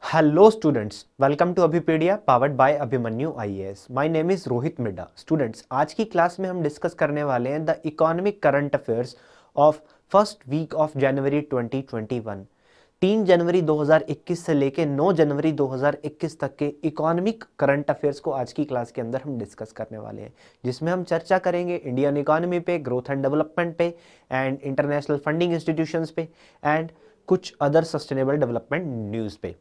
Hello students, welcome to Abhipedia powered by Abhimanyu IAS. My name is Rohit Midda. Students, आज की class में हम discuss करने वाले हैं the economic current affairs of first week of January 2021। 3 जनवरी 2021 से लेके 9 जनवरी 2021 तक के इकोनॉमिक करंट अफेयर्स को आज की क्लास के अंदर हम डिस्कस करने वाले हैं, जिसमें हम चर्चा करेंगे इंडियन इकोनॉमी पे, ग्रोथ एंड डेवलपमेंट पे एंड इंटरनेशनल फंडिंग इंस्टीट्यूशंस पे एंड कुछ अदर सस्टेनेबल डेवलपमेंट न्यूज़ पे,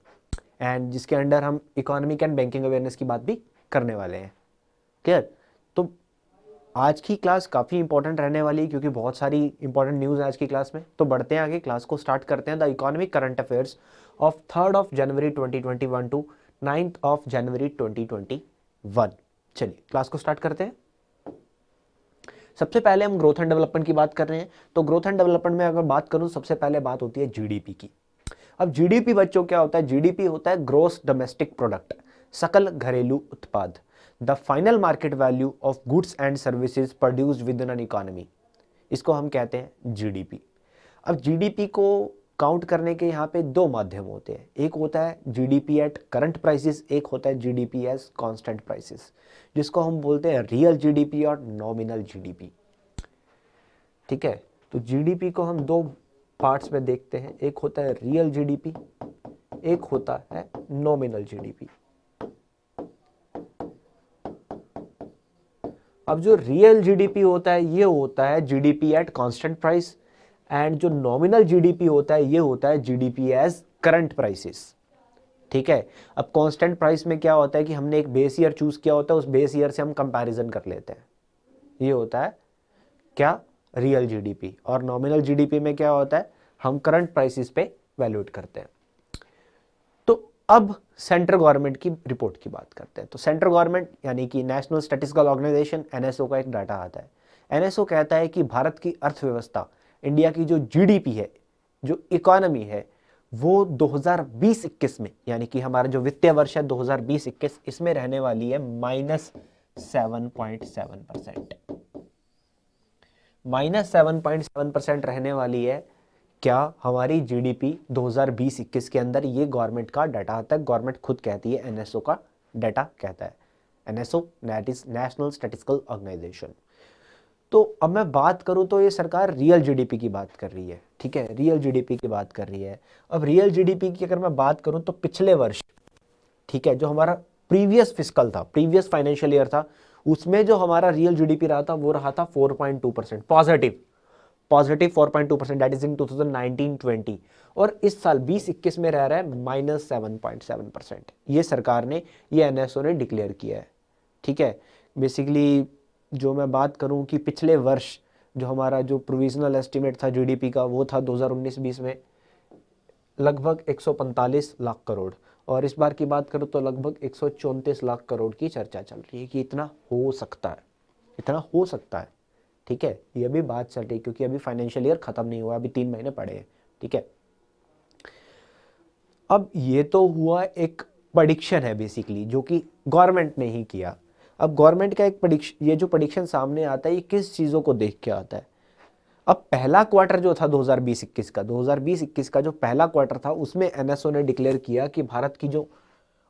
एंड जिसके अंडर हम इकोनॉमिक एंड बैंकिंग अवेयरनेस की बात भी करने वाले हैं। क्लियर? तो आज की क्लास काफ़ी इंपॉर्टेंट रहने वाली है क्योंकि बहुत सारी इंपॉर्टेंट न्यूज़ है आज की क्लास में। तो बढ़ते हैं आगे, क्लास को स्टार्ट करते हैं। The economic current affairs of 3 January 2021 to 9 January 2021। चलिए क्लास को स्टार्ट करते हैं। सबसे पहले हम ग्रोथ एंड डेवलपमेंट की बात कर रहे हैं। तो ग्रोथ एंड डेवलपमेंट में अगर बात करूं, सबसे पहले बात होती है जीडीपी की। अब जीडीपी बच्चों क्या होता है? जीडीपी होता है ग्रोस डोमेस्टिक प्रोडक्ट, सकल घरेलू उत्पाद, the final market value of goods and services produced with in an economy. इसको हम कहते हैं जीडीपी। अब जीडीपी को काउंट करने के यहाँ पे दो माध्यम होते हैं। एक होता है जीडीपी एट करंट प्राइसेस, एक होता है जीडीपी एज कांस्टेंट प्राइसेस, जिसको हम बोलते हैं रियल जीडीपी और नॉमिनल जीडीपी। ठीक है, तो जीडीपी को हम दो पार्ट्स में देखते हैं। एक होता है रियल जीडीपी, एक होता है नॉमिनल जीडीपी। अब जो रियल जीडीपी होता है ये होता है GDP at constant price, and जो नॉमिनल जीडीपी होता है ये होता है जीडीपी एज करंट प्राइसेस। ठीक है, अब कांस्टेंट प्राइस में क्या होता है कि हमने एक बेस ईयर चूज किया होता है, उस बेस ईयर से हम कंपैरिजन कर लेते हैं। ये होता है क्या? Real GDP. और नॉमिनल जीडीपी में क्या होता है? हम करंट प्राइसेस पे वैल्यूएट करते हैं। तो अब सेंट्रल गवर्नमेंट की रिपोर्ट की बात करते हैं। तो सेंट्रल गवर्नमेंट यानी कि नेशनल स्टैटिस्टिकल ऑर्गेनाइजेशन एनएसओ का एक डाटा आता है। एनएसओ कहता है कि भारत की अर्थव्यवस्था, इंडिया की जो जीडीपी है, जो इकोनॉमी है, वो 2020-21 में, यानी कि हमारा जो वित्तीय वर्ष है 2020-21, इसमें रहने वाली है -7.7%। -7.7% रहने वाली है क्या हमारी जीडीपी 2020-21 के अंदर। ये गवर्नमेंट का डाटा आता है, गवर्नमेंट खुद कहती है, एनएसओ का डाटा कहता है। NSO that is national statistical organisation. तो अब मैं बात करूं तो ये सरकार रियल जीडीपी की बात कर रही है। ठीक है, रियल जीडीपी की बात कर रही है। अब रियल जीडीपी की अगर मैं बात करूं तो पिछले वर्ष, ठीक है, जो हमारा प्रीवियस फिस्कल था, प्रीवियस फाइनेंशियल ईयर था, उसमें जो हमारा रियल जीडीपी रहा था वो रहा था 4.2% positive, positive 4.2%, that is in 2019-20। और इस साल 20-21 में रह रहा है -7.7%। ये सरकार ने, ये एनएसओ ने डिक्लेयर किया है। ठीक है, बेसिकली जो मैं बात करूं कि पिछले वर्ष जो हमारा जो प्रोविजनल एस्टिमेट था जीडीपी का, वो था 2019-20 में लगभग 145 लाख करोड़, और इस बार की बात करूं तो लगभग 134 लाख करोड़ की चर्चा चल रही है कि इतना हो सकता है, इतना हो सकता है। ठीक है, ये भी बात चल रही है क्योंकि अभी फाइनेंशियल ईयर खत्म नहीं हुआ, अभी 3 महीने पड़े हैं। ठीक है, अब ये तो हुआ एक प्रेडिक्शन है बेसिकली, जो कि गवर्नमेंट ने ही किया। अब गवर्नमेंट का एक प्रेडिक्शन, ये जो प्रेडिक्शन सामने आता है ये किस चीज़ों को देख के आता है? अब पहला क्वार्टर जो था 2020-21 का, 2020-21 का जो पहला क्वार्टर था, उसमें एनएसओ ने डिक्लेयर किया कि भारत की जो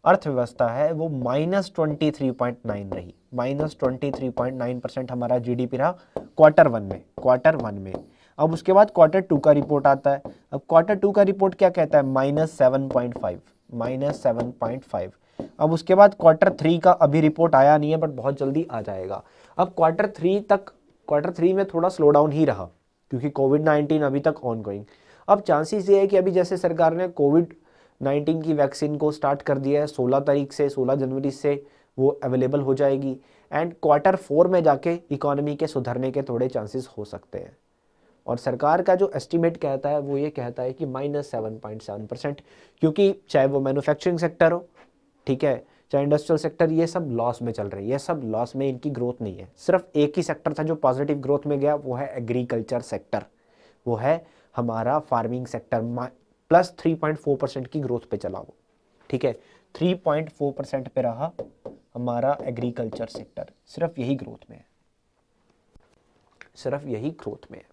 अर्थव्यवस्था है वो -23.9 रही, -23.9% हमारा जीडीपी रहा क्वार्टर वन में, क्वार्टर वन में। अब उसके बाद क्वार्टर टू का रिपोर्ट आता है। अब क्वार्टर टू का रिपोर्ट क्या कहता है? -7.5, -7.5। अब उसके बाद क्वार्टर थ्री का अभी रिपोर्ट आया नहीं है, बट बहुत जल्दी आ जाएगा। अब क्वार्टर थ्री तक, क्वार्टर थ्री में थोड़ा स्लो डाउन ही रहा क्योंकि कोविड-19 अभी तक ऑन गोइंग। अब चांसेस ये है कि अभी जैसे सरकार ने कोविड-19 की वैक्सीन को स्टार्ट कर दिया है, 16 तारीख से, 16 जनवरी से वो अवेलेबल हो जाएगी, एंड क्वार्टर फोर में जाके इकोनॉमी के सुधरने के थोड़े चांसेस हो सकते हैं। और सरकार का जो एस्टिमेट कहता है वो ये कहता है कि -7.7%, क्योंकि चाहे वो मैन्युफैक्चरिंग सेक्टर हो, ठीक है, चाहे इंडस्ट्रियल सेक्टर, ये सब लॉस में चल रही है, ये सब लॉस में, इनकी ग्रोथ नहीं है। सिर्फ एक ही सेक्टर था जो पॉजिटिव ग्रोथ में गया, वो है एग्रीकल्चर सेक्टर, वो है हमारा फार्मिंग सेक्टर, +3.4% की ग्रोथ पे चला वो। ठीक है, 3.4% पे रहा हमारा एग्रीकल्चर सेक्टर, सिर्फ यही ग्रोथ में है, सिर्फ यही ग्रोथ में है।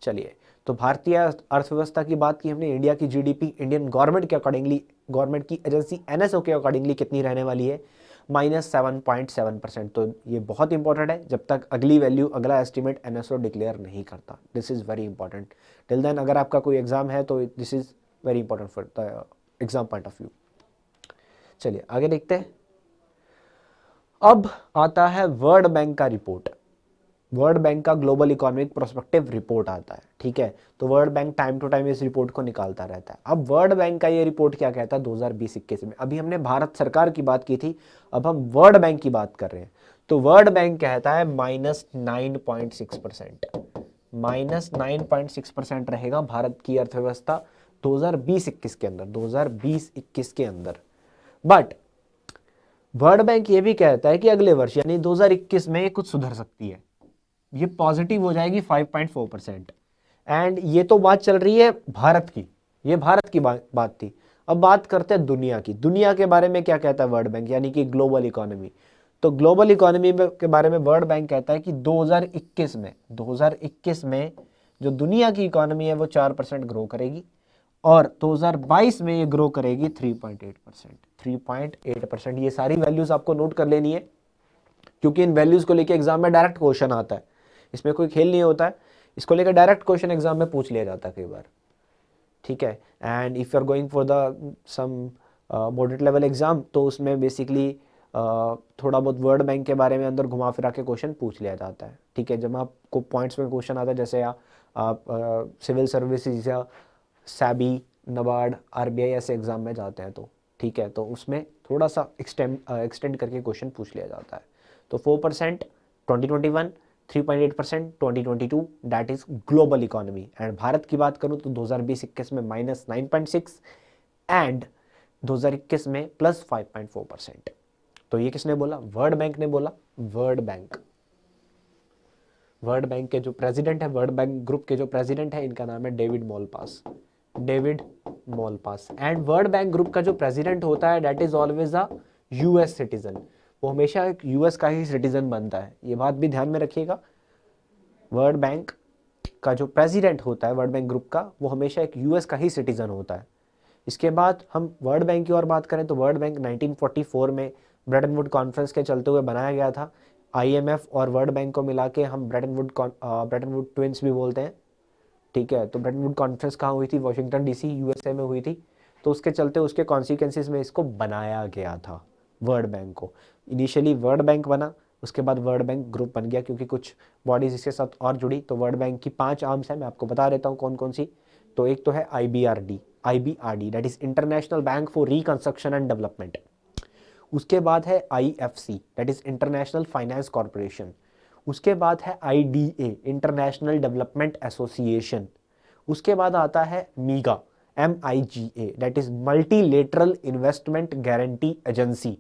चलिए, तो भारतीय अर्थव्यवस्था की बात की हमने, इंडिया की जीडीपी इंडियन गवर्नमेंट के अकॉर्डिंगली गवर्नमेंट की एजेंसी एनएसओ के अकॉर्डिंगली कितनी रहने वाली है, -7.7%। तो ये बहुत इंपॉर्टेंट है जब तक अगली वैल्यू, अगला एस्टिमेट एनएसओ डिक्लेयर नहीं करता। This is very important. Till then अगर आपका कोई एग्जाम है तो this is very important for the exam point of view. चलिए आगे देखते हैं। अब आता है वर्ल्ड बैंक का रिपोर्ट। वर्ल्ड बैंक का ग्लोबल इकोनॉमिक प्रोस्पेक्टिव रिपोर्ट आता है, ठीक है। तो world bank time to time इस रिपोर्ट को निकालता रहता है। अब वर्ल्ड बैंक का ये रिपोर्ट क्या कहता है 2020-21 में, अभी हमने भारत सरकार की बात की थी, अब हम वर्ल्ड बैंक की बात कर रहे हैं। तो वर्ल्ड बैंक कहता है -9.6%, -9.6% रहेगा भारत की अर्थव्यवस्था 2020-21 के अंदर, 2020-21 के अंदर। बट वर्ल्ड बैंक ये भी कहता है कि अगले वर्ष यानी 2021 में ये कुछ सुधर सकती है, ये पॉजिटिव हो जाएगी 5.4%। एंड ये तो बात चल रही है भारत की, ये भारत की बात थी। अब बात करते हैं दुनिया की। दुनिया के बारे में क्या कहता है वर्ल्ड बैंक, यानी कि ग्लोबल इकोनॉमी। तो ग्लोबल इकोनॉमी के बारे में वर्ल्ड बैंक कहता है कि 2021 में जो दुनिया की इकोनॉमी है वो 4% ग्रो करेगी, और 2022 में ये ग्रो करेगी 3.8%। 3.8%। ये सारी वैल्यूज आपको नोट कर लेनी है, क्योंकि इन वैल्यूज को लेके एग्जाम में डायरेक्ट क्वेश्चन आता है, इसमें कोई खेल नहीं होता है, इसको लेकर डायरेक्ट क्वेश्चन एग्जाम में पूछ लिया जाता है कई बार, ठीक है। And if you are going for the some moderate level exam, तो उसमें बेसिकली थोड़ा बहुत वर्ल्ड बैंक के बारे में अंदर घुमा फिरा के क्वेश्चन पूछ लिया जाता है, ठीक है। जब आपको पॉइंट्स में क्वेश्चन आता है, जैसे आप सिविल सर्विसेज या सैबी, नबार्ड, आरबीआई ऐसे एग्जाम में जाते हैं, तो ठीक है, तो उसमें थोड़ा सा एक्सटेंड करके क्वेश्चन पूछ लिया जाता है। तो 4% 2021, 3.8% 2022, that is global economy. And Bharat की बात करूं तो 2020-21 में -9.6 एंड 2021 में +5.4%। तो ये किसने बोला, वर्ल्ड बैंक ने बोला। वर्ल्ड बैंक के जो प्रेसिडेंट है, वर्ल्ड बैंक ग्रुप के जो प्रेसिडेंट है, इनका नाम है David Malpass. David Malpass. And World Bank Group का जो प्रेसिडेंट होता है that is always a US citizen, वो हमेशा एक यूएस का ही सिटीजन बनता है, ये बात भी ध्यान में रखिएगा। वर्ल्ड बैंक का जो प्रेसिडेंट होता है वर्ल्ड बैंक ग्रुप का, वो हमेशा एक यूएस का ही सिटीजन होता है। इसके बाद हम वर्ल्ड बैंक की और बात करें तो वर्ल्ड बैंक 1944 में ब्रेटन वुड कॉन्फ्रेंस के चलते हुए बनाया गया था। आईएमएफ और वर्ल्ड बैंक को मिला के हम ब्रेटन वुड ट्विंस भी बोलते हैं, ठीक है। तो ब्रेटन वुड कॉन्फ्रेंस कहाँ हुई थी, वॉशिंगटन डीसी यूएसए में हुई थी। तो उसके चलते उसके कॉन्सिक्वेंसेस में इसको बनाया गया था वर्ल्ड बैंक को। इनिशियली वर्ल्ड बैंक बना, उसके बाद वर्ल्ड बैंक ग्रुप बन गया, क्योंकि कुछ बॉडीज इसके साथ और जुड़ी। तो वर्ल्ड बैंक की 5 आर्म्स हैं, मैं आपको बता देता हूँ कौन कौन सी। तो एक तो है IBRD, that is international bank for reconstruction and development. उसके बाद है IFC, that is international finance corporation. उसके बाद है आईडीए, इंटरनेशनल डेवलपमेंट एसोसिएशन। उसके बाद आता है मीगा, MIGA, that is multilateral investment guarantee agency.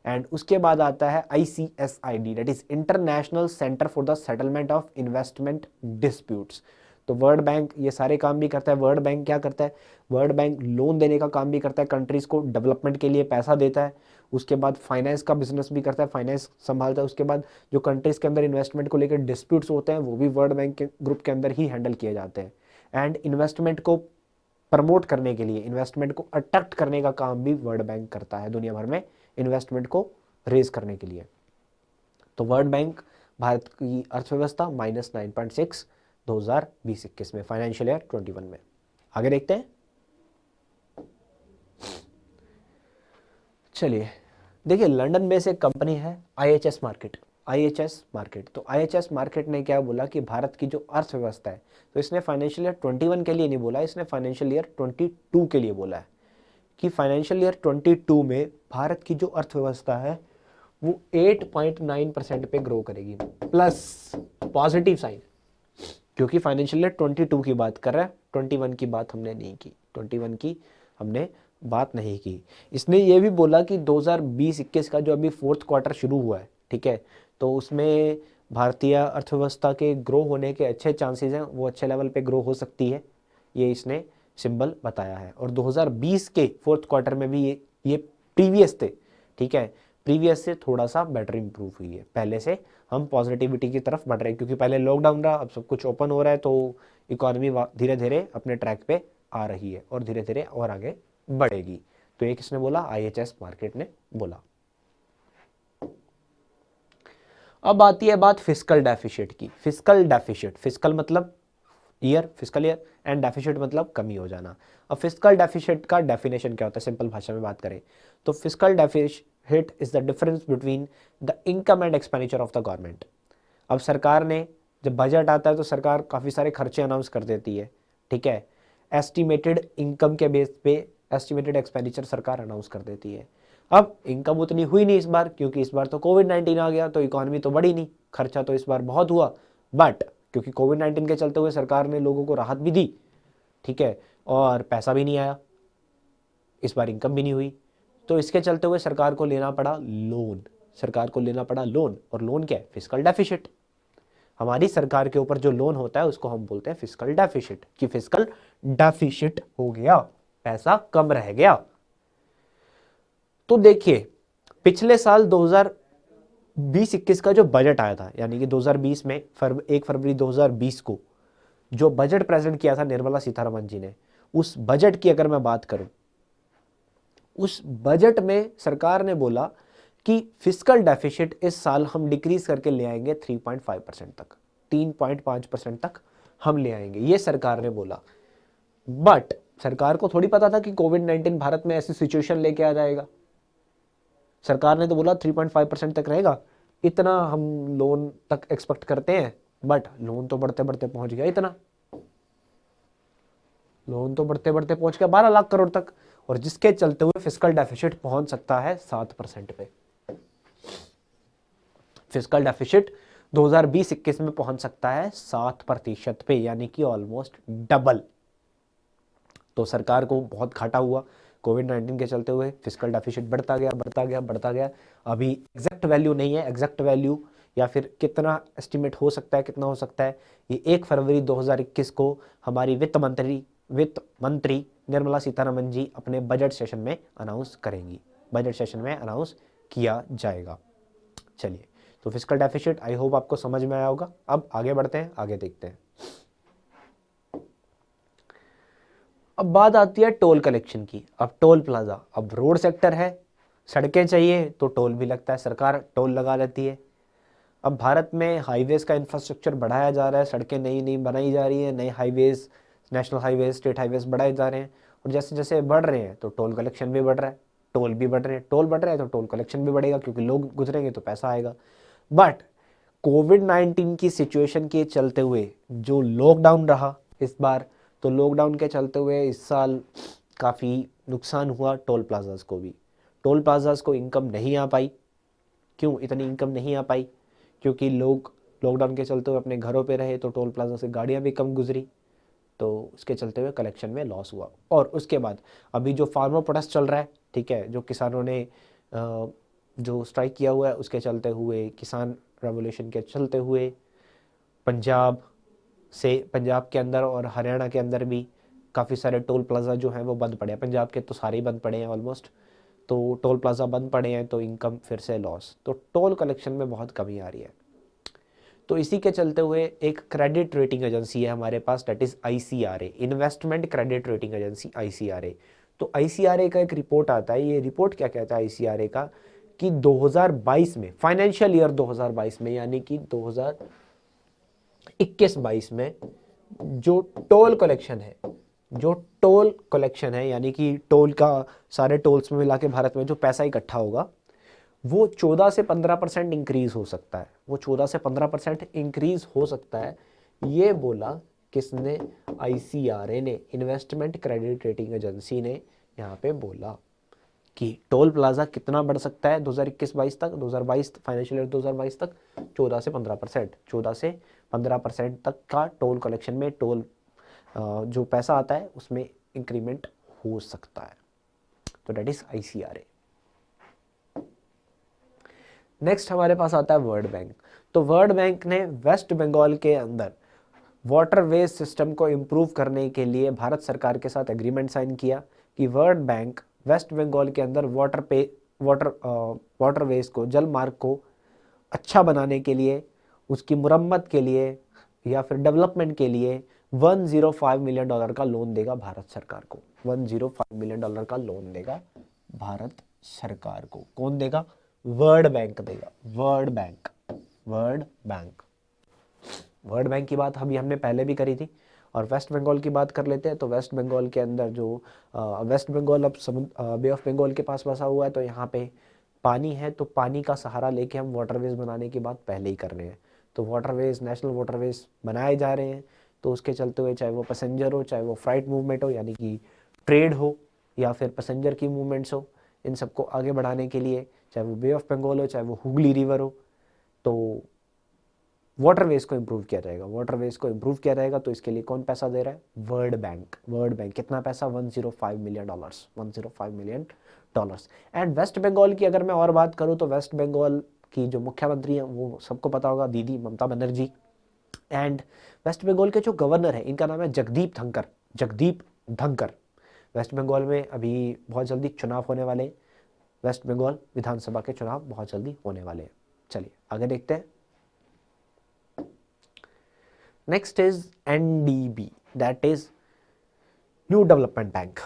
And उसके बाद आता है ICSID, that is international centre for the settlement of investment disputes. तो वर्ल्ड बैंक ये सारे काम भी करता है। वर्ल्ड बैंक क्या करता है, वर्ल्ड बैंक लोन देने का काम भी करता है, कंट्रीज को डेवलपमेंट के लिए पैसा देता है। उसके बाद फाइनेंस का बिजनेस भी करता है, फाइनेंस संभालता है। उसके बाद जो कंट्रीज के अंदर इन्वेस्टमेंट को लेकर डिस्प्यूट्स होते हैं वो भी वर्ल्ड बैंक के ग्रुप के अंदर ही हैंडल किए जाते हैं। एंड इन्वेस्टमेंट को प्रमोट करने के लिए, इन्वेस्टमेंट को अट्रैक्ट करने का काम भी वर्ल्ड बैंक करता है दुनिया भर में, इन्वेस्टमेंट को रेज करने के लिए। तो वर्ल्ड बैंक भारत की अर्थव्यवस्था -9.6 2020-21 में, फाइनेंशियल ईयर 21 में। आगे देखते हैं। चलिए देखिए, लंदन में से एक कंपनी है IHS मार्केट। तो IHS मार्केट ने क्या बोला कि भारत की जो अर्थव्यवस्था है, तो इसने फाइनेंशियल ईयर 21 के लिए नहीं बोला, इसने फाइनेंशियल ईयर 22 के लिए बोला है कि फाइनेंशियल ईयर 22 में भारत की जो अर्थव्यवस्था है वो 8.9% पे ग्रो करेगी, प्लस पॉजिटिव साइन, क्योंकि फाइनेंशियल ईयर 22 की बात कर रहा है, 21 की बात हमने नहीं की, 21 की हमने बात नहीं की। इसने ये भी बोला कि 2020-21 का जो अभी 4th क्वार्टर शुरू हुआ है, ठीक है, तो उसमें भारतीय अर्थव्यवस्था के ग्रो होने के अच्छे चांसेस हैं, वो अच्छे लेवल पे ग्रो हो सकती है, ये इसने सिंबल बताया है। और 2020 के 4th क्वार्टर में भी ये प्रीवियस थे, ठीक है, प्रीवियस से थोड़ा सा बेटर इंप्रूव हुई है। पहले से हम पॉजिटिविटी की तरफ बढ़ रहे हैं, क्योंकि पहले लॉकडाउन रहा, अब सब कुछ ओपन हो रहा है, तो इकोनॉमी धीरे धीरे अपने ट्रैक पे आ रही है और धीरे धीरे और आगे बढ़ेगी। तो ये किसने बोला? IHS मार्केट ने बोला। अब आती है बात फिस्कल डेफिसिट की। फिस्कल डेफिसिट, फिस्कल मतलब year, fiscal year, and deficit मतलब कमी हो जाना। अब फिस्कल डेफिसिट का डेफिनेशन क्या होता है, सिंपल भाषा में बात करें तो fiscal deficit is the difference between the income and expenditure of the government. अब सरकार ने जब बजट आता है तो सरकार काफ़ी सारे खर्चे अनाउंस कर देती है, ठीक है, एस्टिमेटेड इनकम के बेस पे एस्टिमेटेड एक्सपेंडिचर सरकार अनाउंस कर देती है। अब इनकम उतनी हुई नहीं इस बार, क्योंकि इस बार तो कोविड-19 आ गया, तो इकोनॉमी तो बढ़ी नहीं, खर्चा तो इस बार बहुत हुआ, बट क्योंकि कोविड-19 के चलते हुए सरकार ने लोगों को राहत भी दी, ठीक है, और पैसा भी नहीं आया, इस बार इनकम भी नहीं हुई, तो इसके चलते हुए सरकार को लेना पड़ा लोन। सरकार को लेना पड़ा लोन, और लोन क्या है? Fiscal deficit. हमारी सरकार के ऊपर जो लोन होता है उसको हम बोलते हैं फिस्कल डेफिसिट, कि फिस्कल डेफिसिट हो गया, पैसा कम रह गया। तो देखिए पिछले साल 2020-21 का जो बजट आया था, यानी कि 2020 में 1 फरवरी 2020 को जो बजट प्रेजेंट किया था निर्मला सीतारमण जी ने, उस बजट की अगर मैं बात करूं, उस बजट में सरकार ने बोला कि फिस्कल डेफिसिट इस साल हम डिक्रीज करके ले आएंगे 3.5% तक, 3.5% तक हम ले आएंगे, ये सरकार ने बोला। बट सरकार को थोड़ी पता था कि कोविड-19 भारत में ऐसी सिचुएशन लेके आ जाएगा। सरकार ने तो बोला 3.5% तक रहेगा, इतना हम लोन तक एक्सपेक्ट करते हैं, बट लोन तो बढ़ते बढ़ते पहुंच गया इतना, लोन तो बढ़ते बढ़ते पहुंच गया 12 लाख करोड़ तक, और जिसके चलते हुए फिस्कल डेफिसिट पहुंच सकता है 7% पे। फिस्कल डेफिसिट 2020-21 में पहुंच सकता है 7% पे, यानी कि ऑलमोस्ट डबल। तो सरकार को बहुत घाटा हुआ कोविड-19 के चलते हुए, फिस्कल डेफिसिट बढ़ता गया बढ़ता गया बढ़ता गया। अभी एग्जैक्ट वैल्यू नहीं है, एग्जैक्ट वैल्यू या फिर कितना एस्टिमेट हो सकता है, कितना हो सकता है, ये 1 फरवरी 2021 को हमारी वित्त मंत्री निर्मला सीतारमण जी अपने बजट सेशन में अनाउंस करेंगी, बजट सेशन में अनाउंस किया जाएगा। चलिए, तो फिस्कल डेफिसिट आई होप आपको समझ में आया होगा। अब आगे बढ़ते हैं, आगे देखते हैं। अब बात आती है टोल कलेक्शन की। अब टोल प्लाजा, अब रोड सेक्टर है, सड़कें चाहिए तो टोल भी लगता है, सरकार टोल लगा लेती है। अब भारत में हाईवेज का इंफ्रास्ट्रक्चर बढ़ाया जा रहा है, सड़कें नई नई बनाई जा रही हैं, नए highways, national highways, state highways बढ़ाए जा रहे हैं, और जैसे जैसे बढ़ रहे हैं तो टोल कलेक्शन भी बढ़ रहा है, टोल भी बढ़ रहे हैं, टोल बढ़ रहा है तो टोल कलेक्शन भी बढ़ेगा, क्योंकि लोग गुजरेंगे तो पैसा आएगा। बट कोविड-19 की सिचुएशन के चलते हुए जो लॉकडाउन रहा इस बार, तो लॉकडाउन के चलते हुए इस साल काफ़ी नुकसान हुआ टोल प्लाजाज को भी। टोल प्लाजाज को इनकम नहीं आ पाई। क्यों इतनी इनकम नहीं आ पाई? क्योंकि लोग लॉकडाउन के चलते हुए अपने घरों पे रहे, तो टोल प्लाजा से गाड़ियाँ भी कम गुजरी, तो उसके चलते हुए कलेक्शन में लॉस हुआ। और उसके बाद अभी जो फार्मर प्रोटेस्ट चल रहा है, ठीक है, जो किसानों ने जो स्ट्राइक किया हुआ है, उसके चलते हुए, किसान रेवोल्यूशन के चलते हुए पंजाब के अंदर और हरियाणा के अंदर भी काफ़ी सारे टोल प्लाजा जो हैं वो बंद पड़े हैं। पंजाब के तो सारे ही बंद पड़े हैं ऑलमोस्ट, तो टोल प्लाजा बंद पड़े हैं, तो इनकम फिर से लॉस, तो टोल कलेक्शन में बहुत कमी आ रही है। तो इसी के चलते हुए एक क्रेडिट रेटिंग एजेंसी है हमारे पास, that is ICRA, investment credit rating agency ICRA। तो ICRA का एक रिपोर्ट आता है, ये रिपोर्ट क्या कहता है ICRA का, कि 2022 में, फाइनेंशियल ईयर 2022 में, यानी कि 2021-22 में जो टोल कलेक्शन है, यानी कि टोल का सारे टोल्स में मिला के भारत में जो पैसा इकट्ठा होगा, वो 14 से 15% इंक्रीज हो सकता है, वो 14 से 15% इंक्रीज हो सकता है। ये बोला किसने? ICRA ने, इन्वेस्टमेंट क्रेडिट रेटिंग एजेंसी ने यहाँ पे बोला कि टोल प्लाजा कितना बढ़ सकता है 2021-22 तक, 2022 फाइनेंशियल ईयर 2022 तक 14 से 15%, 14 से 15% तक का टोल कलेक्शन में, टोल जो पैसा आता है उसमें इंक्रीमेंट हो सकता है। तो डेट इज ICRA। नेक्स्ट हमारे पास आता है वर्ल्ड बैंक। तो वर्ल्ड बैंक ने वेस्ट बंगाल के अंदर वाटरवेज सिस्टम को इम्प्रूव करने के लिए भारत सरकार के साथ एग्रीमेंट साइन किया कि वर्ल्ड बैंक वेस्ट बंगाल के अंदर वाटरवेज को, जल मार्ग को अच्छा बनाने के लिए, उसकी मुरम्मत के लिए या फिर डेवलपमेंट के लिए $105 मिलियन का लोन देगा भारत सरकार को, $105 मिलियन का लोन देगा भारत सरकार को। कौन देगा? वर्ल्ड बैंक देगा। World bank, world bank. World bank की बात अभी हमने पहले भी करी थी। और वेस्ट बंगाल की बात कर लेते हैं। तो वेस्ट बंगाल के अंदर जो वेस्ट बंगाल अब बे ऑफ बंगाल के पास बसा हुआ है, तो यहाँ पे पानी है, तो पानी का सहारा लेके हम वाटरवेज बनाने की बात पहले ही कर रहे हैं। तो वाटरवेज, नेशनल वाटरवेज बनाए जा रहे हैं। तो उसके चलते हुए चाहे वो पैसेंजर हो, चाहे वो फ्राइट मूवमेंट हो, यानी कि ट्रेड हो, या फिर पैसेंजर की मूवमेंट्स हो, इन सबको आगे बढ़ाने के लिए, चाहे वो बे ऑफ बंगाल हो, चाहे वो हुगली रिवर हो, तो वाटरवेज को इम्प्रूव किया जाएगा। वाटरवेज को इम्प्रूव किया जाएगा। तो इसके लिए कौन पैसा दे रहा है? World bank. वर्ल्ड बैंक कितना पैसा? $105 million, $105 million. And West Bengal की अगर मैं और बात करूं, तो वेस्ट बंगाल की जो मुख्यमंत्री हैं वो सबको पता होगा, दीदी ममता बनर्जी। एंड वेस्ट बंगाल के जो गवर्नर है, इनका नाम है जगदीप धनखड़। जगदीप धनखड़। वेस्ट बंगाल में अभी बहुत जल्दी चुनाव होने वाले। वेस्ट बंगाल विधानसभा के चुनाव बहुत जल्दी होने वाले हैं। चलिए आगे देखते हैं। Next is NDB, that is new development bank.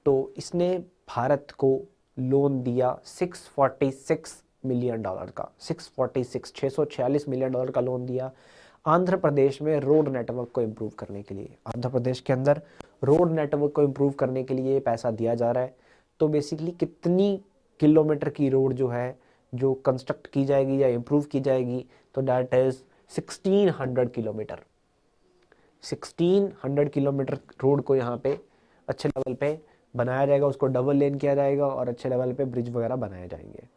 तो इसने भारत को लोन दिया $646 मिलियन का। 646 मिलियन डॉलर का लोन दिया आंध्र प्रदेश में रोड नेटवर्क को इम्प्रूव करने के लिए। आंध्र प्रदेश के अंदर रोड नेटवर्क को इम्प्रूव करने के लिए पैसा दिया जा रहा है। तो बेसिकली कितनी किलोमीटर की रोड जो है, जो कंस्ट्रक्ट की जाएगी या इम्प्रूव की जाएगी, तो that is 1600 kilometre. 1600 kilometre road को यहाँ पे अच्छे लेवल पे बनाया जाएगा, उसको डबल लेन किया जाएगा और अच्छे लेवल पे ब्रिज वगैरह बनाए जाएंगे।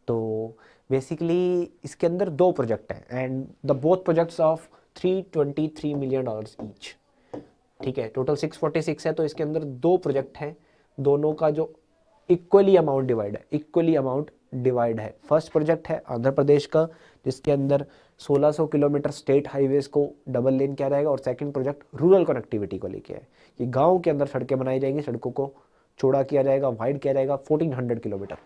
तो बेसिकली इसके अंदर 2 प्रोजेक्ट हैं and the both projects of $323 million each. ठीक है, टोटल 646 है, तो इसके अंदर 2 प्रोजेक्ट हैं, दोनों का जो इक्वली अमाउंट डिवाइड है। फर्स्ट प्रोजेक्ट है आंध्र प्रदेश का, जिसके अंदर 1600 किलोमीटर स्टेट हाईवेज को डबल लेन किया जाएगा। और सेकंड प्रोजेक्ट रूरल कनेक्टिविटी को लेके है कि गांव के अंदर सड़कें बनाई जाएंगी, सड़कों को चौड़ा किया जाएगा, वाइड किया जाएगा 1400 किलोमीटर।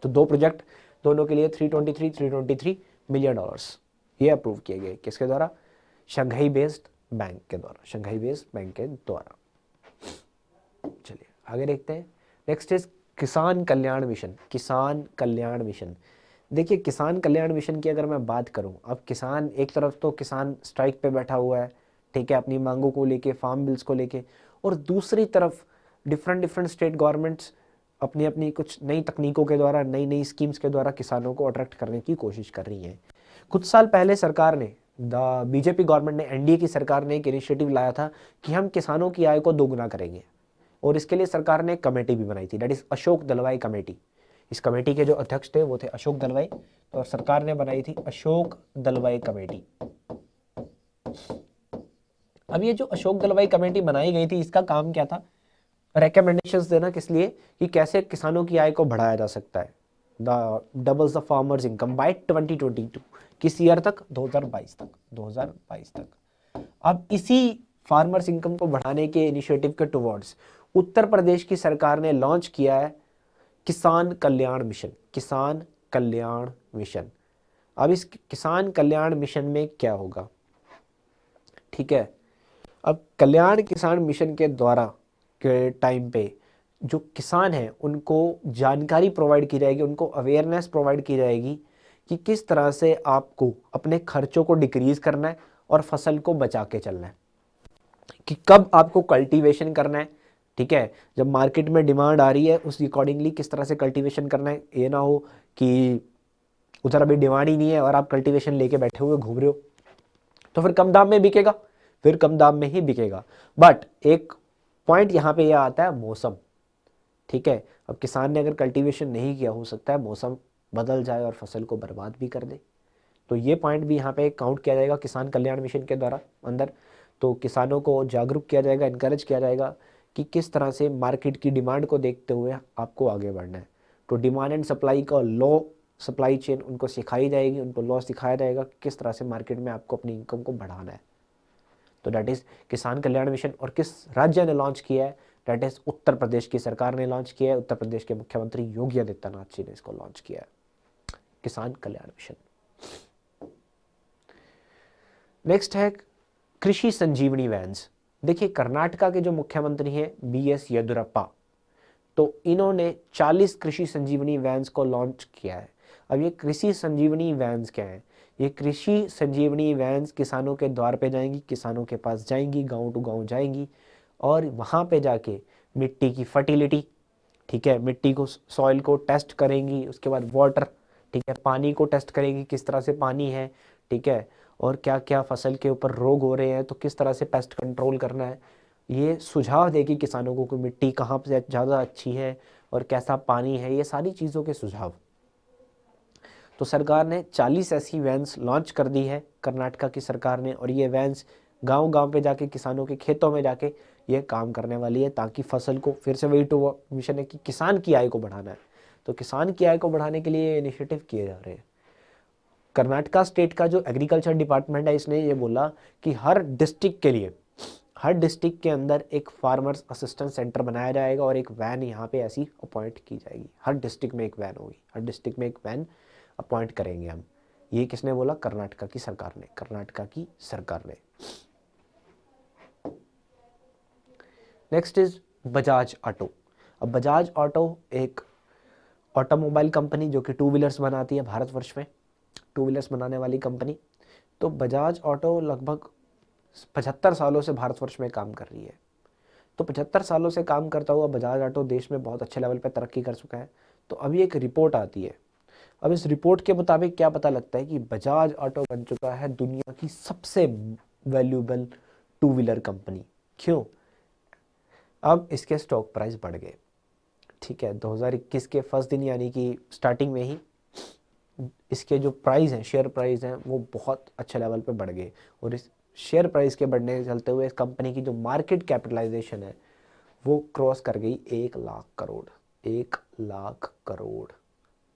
तो 2 प्रोजेक्ट, दोनों के लिए $323 मिलियन ये अप्रूव किए गए। किसके द्वारा? शंघाई बेस्ड बैंक के द्वारा। शंघाई बेस्ड बैंक के द्वारा। चलिए आगे देखते हैं। नेक्स्ट इज किसान कल्याण मिशन। किसान कल्याण मिशन, देखिए किसान कल्याण मिशन की अगर मैं बात करूं, अब किसान एक तरफ तो किसान स्ट्राइक पे बैठा हुआ है, ठीक है, अपनी मांगों को लेके, फार्म बिल्स को लेके, और दूसरी तरफ डिफरेंट स्टेट गवर्नमेंट्स अपनी अपनी कुछ नई तकनीकों के द्वारा, नई स्कीम्स के द्वारा किसानों को अट्रैक्ट करने की कोशिश कर रही हैं। कुछ साल पहले सरकार ने, बीजेपी गवर्नमेंट ने, एनडीए की सरकार ने एक इनिशिएटिव लाया था कि हम किसानों की आय को दोगुना करेंगे, और इसके लिए सरकार ने एक कमेटी भी बनाई थी, that is Ashok Dalwai committee. इस कमेटी के जो अध्यक्ष थे वो थे अशोक दलवाई, तो सरकार ने बनाई थी अशोक दलवाई कमेटी। अब ये जो अशोक दलवाई कमेटी बनाई गई थी, इसका काम क्या था? रिकमेंडेशंस देना, किस लिए? कि कैसे किसानों की आय को बढ़ाया जा सकता है। Doubles the farmers income by 2022, किस ईयर तक? 2022 तक। अब इसी फार्मर्स इनकम को बढ़ाने के इनिशिएटिव के टुवर्ड्स उत्तर प्रदेश की सरकार ने लॉन्च किया है किसान कल्याण मिशन। किसान कल्याण मिशन। अब इस किसान कल्याण मिशन में क्या होगा? ठीक है, अब कल्याण किसान मिशन के द्वारा के टाइम पे जो किसान हैं उनको जानकारी प्रोवाइड की जाएगी, उनको अवेयरनेस प्रोवाइड की जाएगी कि किस तरह से आपको अपने खर्चों को डिक्रीज करना है और फसल को बचा के चलना है, कि कब आपको कल्टीवेशन करना है। ठीक है, जब मार्केट में डिमांड आ रही है उस अकॉर्डिंगली किस तरह से कल्टीवेशन करना है। ये ना हो कि उधर अभी डिमांड ही नहीं है और आप कल्टीवेशन लेके बैठे हुए घूम रहे हो, तो फिर कम दाम में बिकेगा, फिर कम दाम में ही बिकेगा। बट एक पॉइंट यहाँ पे यह आता है, मौसम। ठीक है, अब किसान ने अगर कल्टीवेशन नहीं किया, हो सकता है मौसम बदल जाए और फसल को बर्बाद भी कर दे। तो ये पॉइंट भी यहाँ पे काउंट किया जाएगा किसान कल्याण मिशन के द्वारा अंदर। तो किसानों को जागरूक किया जाएगा, इनकरेज किया जाएगा कि किस तरह से मार्केट की डिमांड को देखते हुए आपको आगे बढ़ना है। तो डिमांड एंड सप्लाई का लॉ, सप्लाई चेन उनको सिखाई जाएगी, उनको लॉ सिखाया जाएगा कि किस तरह से मार्केट में आपको अपनी इनकम को बढ़ाना है। तो दैट इज किसान कल्याण मिशन। और किस राज्य ने लॉन्च किया है? दैट इज उत्तर प्रदेश की सरकार ने लॉन्च किया है। उत्तर प्रदेश के मुख्यमंत्री योगी आदित्यनाथ जी ने इसको लॉन्च किया है, किसान कल्याण मिशन। नेक्स्ट है कृषि संजीवनी वैन्स। देखिए कर्नाटका के जो मुख्यमंत्री हैं BS येदुरप्पा, तो इन्होंने 40 कृषि संजीवनी वैन्स को लॉन्च किया है। अब ये कृषि संजीवनी वैन्स क्या है? ये कृषि संजीवनी वैन्स किसानों के द्वार पे जाएंगी, किसानों के पास जाएंगी, गांव टू गांव जाएंगी और वहाँ पे जाके मिट्टी की फर्टिलिटी, ठीक है, मिट्टी को, सॉइल को टेस्ट करेंगी, उसके बाद वाटर, ठीक है, पानी को टेस्ट करेंगी, किस तरह से पानी है, ठीक है, और क्या क्या फसल के ऊपर रोग हो रहे हैं तो किस तरह से पेस्ट कंट्रोल करना है, ये सुझाव देगी किसानों को कि मिट्टी कहाँ से ज़्यादा अच्छी है और कैसा पानी है, ये सारी चीज़ों के सुझाव। तो सरकार ने 40 ऐसी वैन्स लॉन्च कर दी है कर्नाटका की सरकार ने, और ये वैन्स गांव गांव पे जाके किसानों के खेतों में जाके ये काम करने वाली है, ताकि फसल को, फिर से वही टू मिशन है कि किसान की आय को बढ़ाना है, तो किसान की आय को बढ़ाने के लिए इनिशिएटिव किए जा रहे हैं। कर्नाटका स्टेट का जो एग्रीकल्चर डिपार्टमेंट है, इसने ये बोला कि हर डिस्ट्रिक्ट के लिए, हर डिस्ट्रिक्ट के अंदर एक फार्मर्स असिस्टेंस सेंटर बनाया जाएगा और एक वैन यहाँ पे ऐसी अपॉइंट की जाएगी। हर डिस्ट्रिक्ट में एक वैन होगी, हर डिस्ट्रिक्ट में एक वैन अपॉइंट करेंगे हम। ये किसने बोला? कर्नाटका की सरकार ने, कर्नाटका की सरकार ने। Next is Bajaj auto. अब बजाज ऑटो एक ऑटोमोबाइल कंपनी जो कि टू व्हीलर्स बनाती है भारतवर्ष में, टू व्हीलर्स बनाने वाली कंपनी। तो बजाज ऑटो लगभग 75 सालों से भारतवर्ष में काम कर रही है। तो 75 सालों से काम करता हुआ बजाज ऑटो देश में बहुत अच्छे लेवल पर तरक्की कर चुका है। तो अभी एक रिपोर्ट आती है, अब इस रिपोर्ट के मुताबिक क्या पता लगता है कि बजाज ऑटो बन चुका है दुनिया की सबसे वैल्यूएबल टू व्हीलर कंपनी। क्यों? अब इसके स्टॉक प्राइस बढ़ गए, ठीक है, 2021 के फर्स्ट दिन यानी कि स्टार्टिंग में ही इसके जो प्राइस हैं, शेयर प्राइस हैं, वो बहुत अच्छे लेवल पे बढ़ गए, और इस शेयर प्राइस के बढ़ने के चलते हुए इस कंपनी की जो मार्केट कैपिटलाइजेशन है वो क्रॉस कर गई 1 लाख करोड़, 1 लाख करोड़।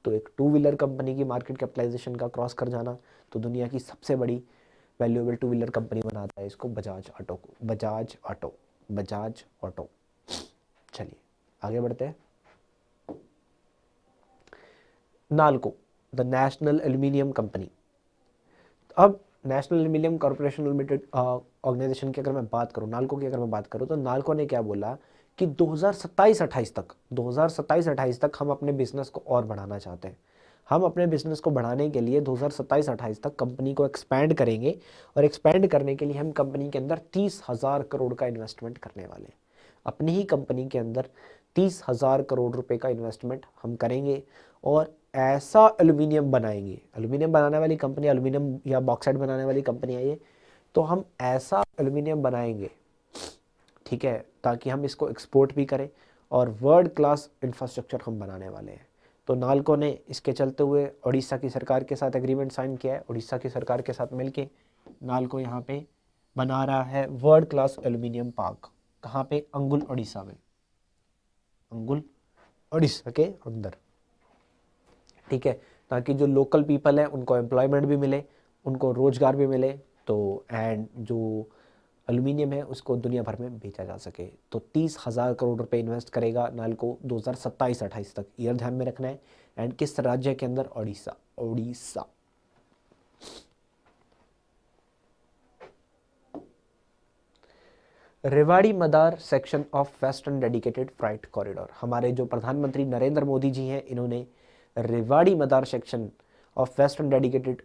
तो एक टू व्हीलर कंपनी की मार्केट कैपिटलाइजेशन का क्रॉस कर जाना तो दुनिया की सबसे बड़ी वैल्यूएबल टू व्हीलर कंपनी बनाता है इसको, बजाज ऑटो को, बजाज ऑटो, बजाज ऑटो। चलिए आगे बढ़ते हैं। NALCO, the National Aluminium Company. अब National Aluminium Corporation Limited organisation की अगर मैं बात करूं, नाल्को की अगर मैं बात करूं, तो नाल्को ने क्या बोला कि 2027-28 तक हम अपने बिजनेस को और बढ़ाना चाहते हैं। हम अपने बिजनेस को बढ़ाने के लिए 2027-28 तक कंपनी को एक्सपैंड करेंगे, और एक्सपैंड करने के लिए हम कंपनी के अंदर 30,000 करोड़ का इन्वेस्टमेंट करने वाले हैं। अपनी ही कंपनी के अंदर 30,000 करोड़ रुपए का इन्वेस्टमेंट हम करेंगे और ऐसा एल्यूमिनियम बनाएंगे, एल्यूमिनियम बनाने वाली कंपनी, एल्यूमिनियम या बॉक्साइट बनाने वाली कंपनी है ये, तो हम ऐसा एल्यूमिनियम बनाएंगे, ठीक है, ताकि हम इसको एक्सपोर्ट भी करें, और वर्ल्ड क्लास इंफ्रास्ट्रक्चर हम बनाने वाले हैं। तो नाल्को ने इसके चलते हुए उड़ीसा की सरकार के साथ एग्रीमेंट साइन किया है, उड़ीसा की सरकार के साथ मिलके नाल्को यहाँ पे बना रहा है वर्ल्ड क्लास एल्यूमिनियम पार्क। कहाँ पे? अंगुल उड़ीसा में, अंगुल उड़ीसा के अंदर, ठीक है, ताकि जो लोकल पीपल है उनको एम्प्लॉयमेंट भी मिले, उनको रोजगार भी मिले, तो एंड जो एल्यूमिनियम है उसको दुनिया भर में बेचा जा सके। तो 30,000 करोड़ रुपए इन्वेस्ट करेगा नाल्को 2027-28 तक, ईयर ध्यान में रखना है। एंड किस राज्य के अंदर? Orissa, Orissa. Rewari Madar section of Western Dedicated Freight Corridor. हमारे जो प्रधानमंत्री नरेंद्र मोदी जी हैं, इन्होंने Rewari Madar section of Western Dedicated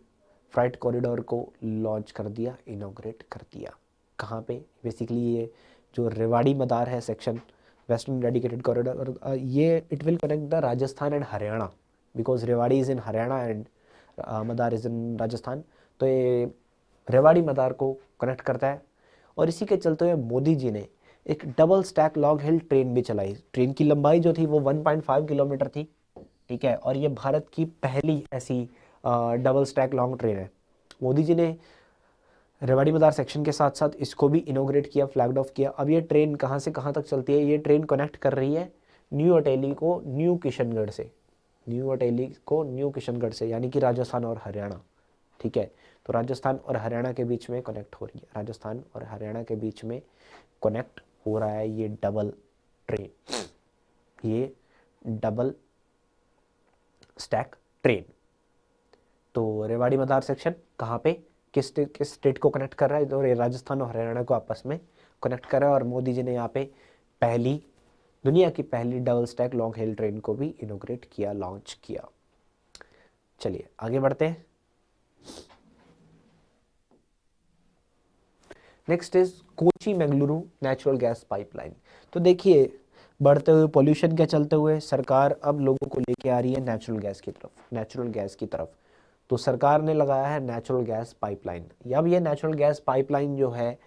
Freight Corridor को लॉन्च कर दिया, इनॉग्रेट कर दिया। कहाँ पे? बेसिकली ये जो रेवाड़ी मदार है सेक्शन वेस्टर्न डेडिकेटेड कॉरिडोर, ये it will connect the Rajasthan and Haryana, because Rewari is in Haryana and Madar is in Rajasthan. तो ये रेवाड़ी मदार को कनेक्ट करता है, और इसी के चलते हुए मोदी जी ने एक डबल स्टैक लॉन्ग हिल ट्रेन भी चलाई। ट्रेन की लंबाई जो थी वो 1.5 किलोमीटर थी, ठीक है, और ये भारत की पहली ऐसी डबल स्टैक लॉन्ग ट्रेन है। मोदी जी ने रेवाड़ी मदार सेक्शन के साथ साथ इसको भी इनोग्रेट किया, फ्लैग्ड ऑफ किया। अब ये ट्रेन कहाँ से कहाँ तक चलती है? ये ट्रेन कनेक्ट कर रही है न्यू अटेली को न्यू किशनगढ़ से, न्यू अटेली को न्यू किशनगढ़ से, यानी कि राजस्थान और हरियाणा, ठीक है। तो राजस्थान और हरियाणा के बीच में कनेक्ट हो रही है, राजस्थान और हरियाणा के बीच में कनेक्ट हो रहा है ये डबल ट्रेन, ये डबल स्टैक ट्रेन। तो रेवाड़ी मदार सेक्शन कहाँ पे, किस स्टेट को कनेक्ट कर रहा है? तो ये राजस्थान और हरियाणा को आपस में कनेक्ट करा और मोदी जी ने यहाँ पे दुनिया की पहली double stack long hello train को भी इनोग्रेट किया, लॉन्च किया। चलिए आगे बढ़ते हैं। Next is Kochi Mangaluru natural gas pipeline. तो देखिए, बढ़ते हुए पोल्यूशन के चलते हुए सरकार अब लोगों को लेके आ रही है नेचुरल गैस की तरफ, नेचुरल गैस की तरफ। तो सरकार ने लगाया है नेचुरल गैस पाइपलाइन। अब ये नेचुरल गैस पाइपलाइन जो है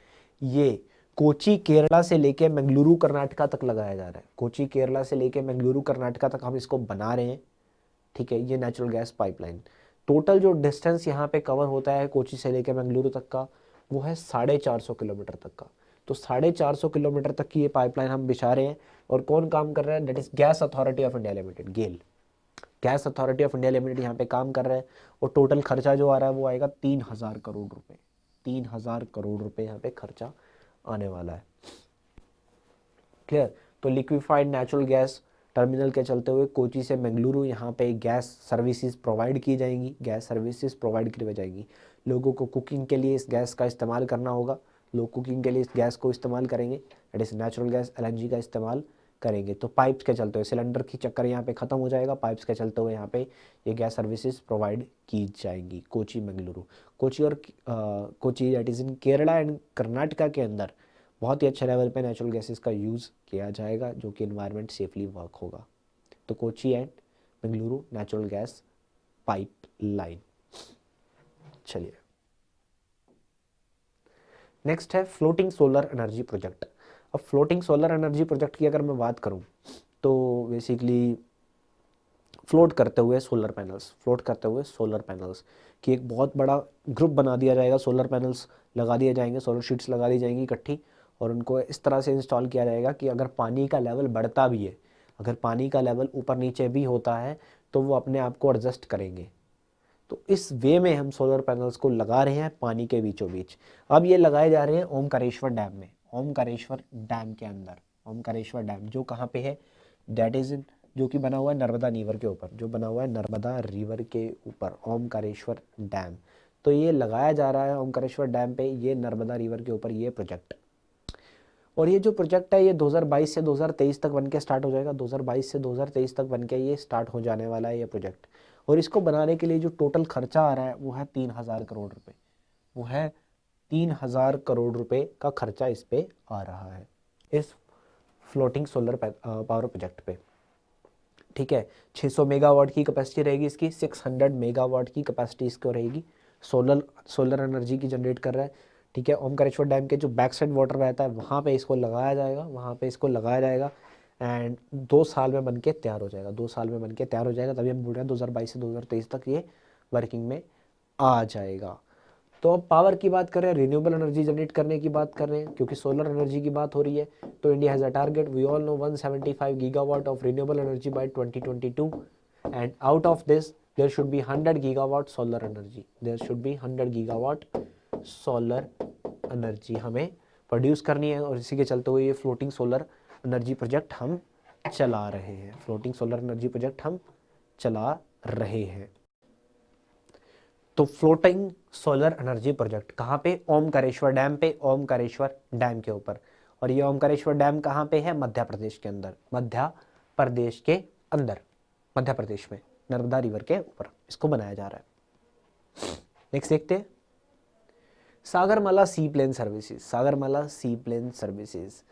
ये कोची केरला से लेके मंगलुरु कर्नाटका तक लगाया जा रहा है। कोची केरला से लेके मंगलुरु कर्नाटका तक हम इसको बना रहे हैं, ठीक है। ये नेचुरल गैस पाइपलाइन, टोटल जो डिस्टेंस यहाँ पे कवर होता है कोची से लेके मंगलुरु तक का, वो है 450 किलोमीटर तक का। तो 450 किलोमीटर तक की ये पाइपलाइन हम बिछा रहे हैं। और कौन काम कर रहा है? That is gas authority of India limited, GAIL. Gas authority of India limited यहाँ पे काम कर रहा है। और टोटल खर्चा जो आ रहा है वो आएगा 3000 करोड़ रुपए। 3000 करोड़ रुपए यहाँ पे खर्चा आने वाला है। क्लियर? तो लिक्विफाइड नेचुरल गैस टर्मिनल के चलते हुए कोची से मंगलुरु यहाँ पे गैस सर्विसेज प्रोवाइड की जाएंगी, गैस सर्विसेज प्रोवाइड की जाएंगी। लोगों को कुकिंग के लिए इस गैस का इस्तेमाल करना होगा, लोग कुकिंग के लिए इस गैस को इस्तेमाल करेंगे, that is natural gas LNG का इस्तेमाल करेंगे। तो पाइप्स के चलते हुए सिलेंडर की चक्कर यहाँ पे ख़त्म हो जाएगा, पाइप्स के चलते हुए यहाँ पे ये गैस सर्विसेज प्रोवाइड की जाएंगी कोची मंगलुरु। कोची और Kochi that is in Kerala and Karnataka के अंदर बहुत ही अच्छे लेवल पे नेचुरल गैसेस का यूज़ किया जाएगा, जो कि इन्वायरमेंट सेफली वर्क होगा। तो Kochi and Mangaluru natural gas pipeline. चलिए नेक्स्ट है फ्लोटिंग सोलर एनर्जी प्रोजेक्ट। अब फ्लोटिंग सोलर एनर्जी प्रोजेक्ट की अगर मैं बात करूं तो बेसिकली फ्लोट करते हुए सोलर पैनल्स, फ्लोट करते हुए सोलर पैनल्स की एक बहुत बड़ा ग्रुप बना दिया जाएगा। सोलर पैनल्स लगा दिए जाएंगे, सोलर शीट्स लगा दी जाएंगी इकट्ठी, और उनको इस तरह से इंस्टॉल किया जाएगा कि अगर पानी का लेवल बढ़ता भी है, अगर पानी का लेवल ऊपर नीचे भी होता है तो वो अपने आप को एडजस्ट करेंगे। तो इस वे में हम सोलर पैनल्स को लगा रहे हैं पानी के बीचों बीच। अब ये लगाए जा रहे हैं ओमकारेश्वर डैम में, ओमकारेश्वर डैम के अंदर। ओमकारेश्वर डैम जो कहाँ पे है? दैट इज जो कि बना हुआ है नर्मदा रिवर के ऊपर, जो बना हुआ है नर्मदा रिवर के ऊपर, ओमकारेश्वर डैम। तो ये लगाया जा रहा है ओमकारेश्वर डैम पे, ये नर्मदा रिवर के ऊपर ये प्रोजेक्ट। और ये जो प्रोजेक्ट है ये 2022 से 2023 तक बन के स्टार्ट हो जाएगा। 2022 से 2023 तक बन के ये स्टार्ट हो जाने वाला है ये प्रोजेक्ट। और इसको बनाने के लिए जो टोटल खर्चा आ रहा है वो है 3000 करोड़ रुपए, वो है 3000 करोड़ रुपए का खर्चा इस पे आ रहा है, इस फ्लोटिंग सोलर पावर प्रोजेक्ट पे। ठीक है, 600 मेगावाट की कैपेसिटी रहेगी इसकी, 600 मेगावाट की कैपेसिटी इसको रहेगी। सोलर एनर्जी की जनरेट कर रहा है। ठीक है, ओमकारेश्वर डैम के जो बैक साइड वाटर बहता है वहाँ पे इसको लगाया जाएगा, वहाँ पे इसको लगाया जाएगा। एंड 2 साल में बन के तैयार हो जाएगा, 2 साल में बन के तैयार हो जाएगा। तभी हम बोल रहे हैं 2022 से 2023 तक ये वर्किंग में आ जाएगा। तो अब पावर की बात करें, रिन्यूएबल एनर्जी जनरेट करने की बात कर रहे हैं, क्योंकि सोलर एनर्जी की बात हो रही है। तो India has a target, we all know 175 gigawatt of renewable energy by 2022, and out of this there should be 100 gigawatt solar energy, there should be 100 gigawatt solar energy हमें प्रोड्यूस करनी है। और इसी के चलते हुए ये फ्लोटिंग सोलर एनर्जी प्रोजेक्ट हम चला रहे हैं, फ्लोटिंग सोलर एनर्जी प्रोजेक्ट हम चला रहे हैं। तो फ्लोटिंग सोलर एनर्जी प्रोजेक्ट कहाँ पे? ओमकारेश्वर डैम पे, ओमकारेश्वर डैम के ऊपर। और ये ओमकारेश्वर डैम कहाँ पे है? मध्य प्रदेश के अंदर, मध्य प्रदेश के अंदर, मध्य प्रदेश में नर्मदा रिवर के ऊपर इसको बनाया जा रहा है। नेक्स्ट देखते हैं सागरमाला सी प्लेन सर्विसेज, सागरमाला सी प्लेन सर्विसेज।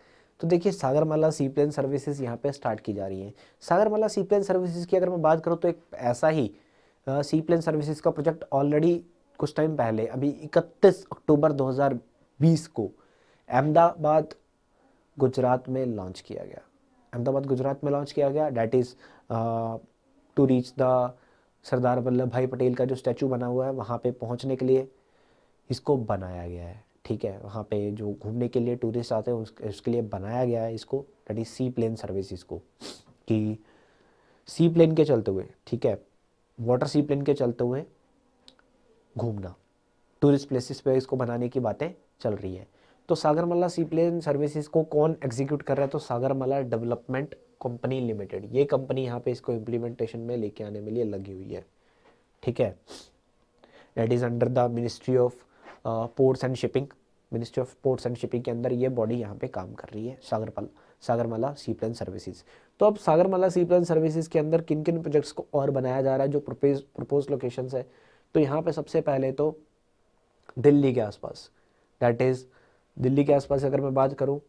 तो देखिए सागरमाला सी प्लेन सर्विसेज यहाँ पे स्टार्ट की जा रही है। सागरमाला सी प्लेन सर्विसेज की अगर मैं बात करूँ तो एक ऐसा ही सी प्लेन सर्विसेज का प्रोजेक्ट ऑलरेडी कुछ टाइम पहले, अभी 31 अक्टूबर 2020 को अहमदाबाद गुजरात में लॉन्च किया गया। अहमदाबाद गुजरात में लॉन्च किया गया, that is to reach the Sardar Vallabhbhai Patel का जो स्टैचू बना हुआ है वहाँ पे पहुँचने के लिए इसको बनाया गया है। ठीक है, वहाँ पे जो घूमने के लिए टूरिस्ट आते हैं उसके लिए बनाया गया है इसको, that is sea plane services को, कि सी प्लेन के चलते हुए, ठीक है, वाटर सी प्लेन के चलते हुए घूमना, टूरिस्ट प्लेसेस पे इसको बनाने की बातें चल रही है। तो सागरमाला सी प्लेन सर्विसेज को कौन एग्जीक्यूट कर रहा है? तो सागरमाला डेवलपमेंट कंपनी लिमिटेड, ये कंपनी यहाँ पे इसको इम्प्लीमेंटेशन में लेके आने में लिए लगी हुई है। ठीक है, that is under the ministry of ports and shipping, ministry of ports and shipping के अंदर ये बॉडी यहाँ पे काम कर रही है, सागरमाला सी प्लेन सर्विसेज। तो अब सागरमाला सी प्लेन सर्विसेज के अंदर किन किन प्रोजेक्ट्स को और बनाया जा रहा है, जो प्रपोज लोकेशंस है। तो यहाँ पे सबसे पहले तो दिल्ली के आसपास, दैट इज़ दिल्ली के आसपास अगर मैं बात करूँ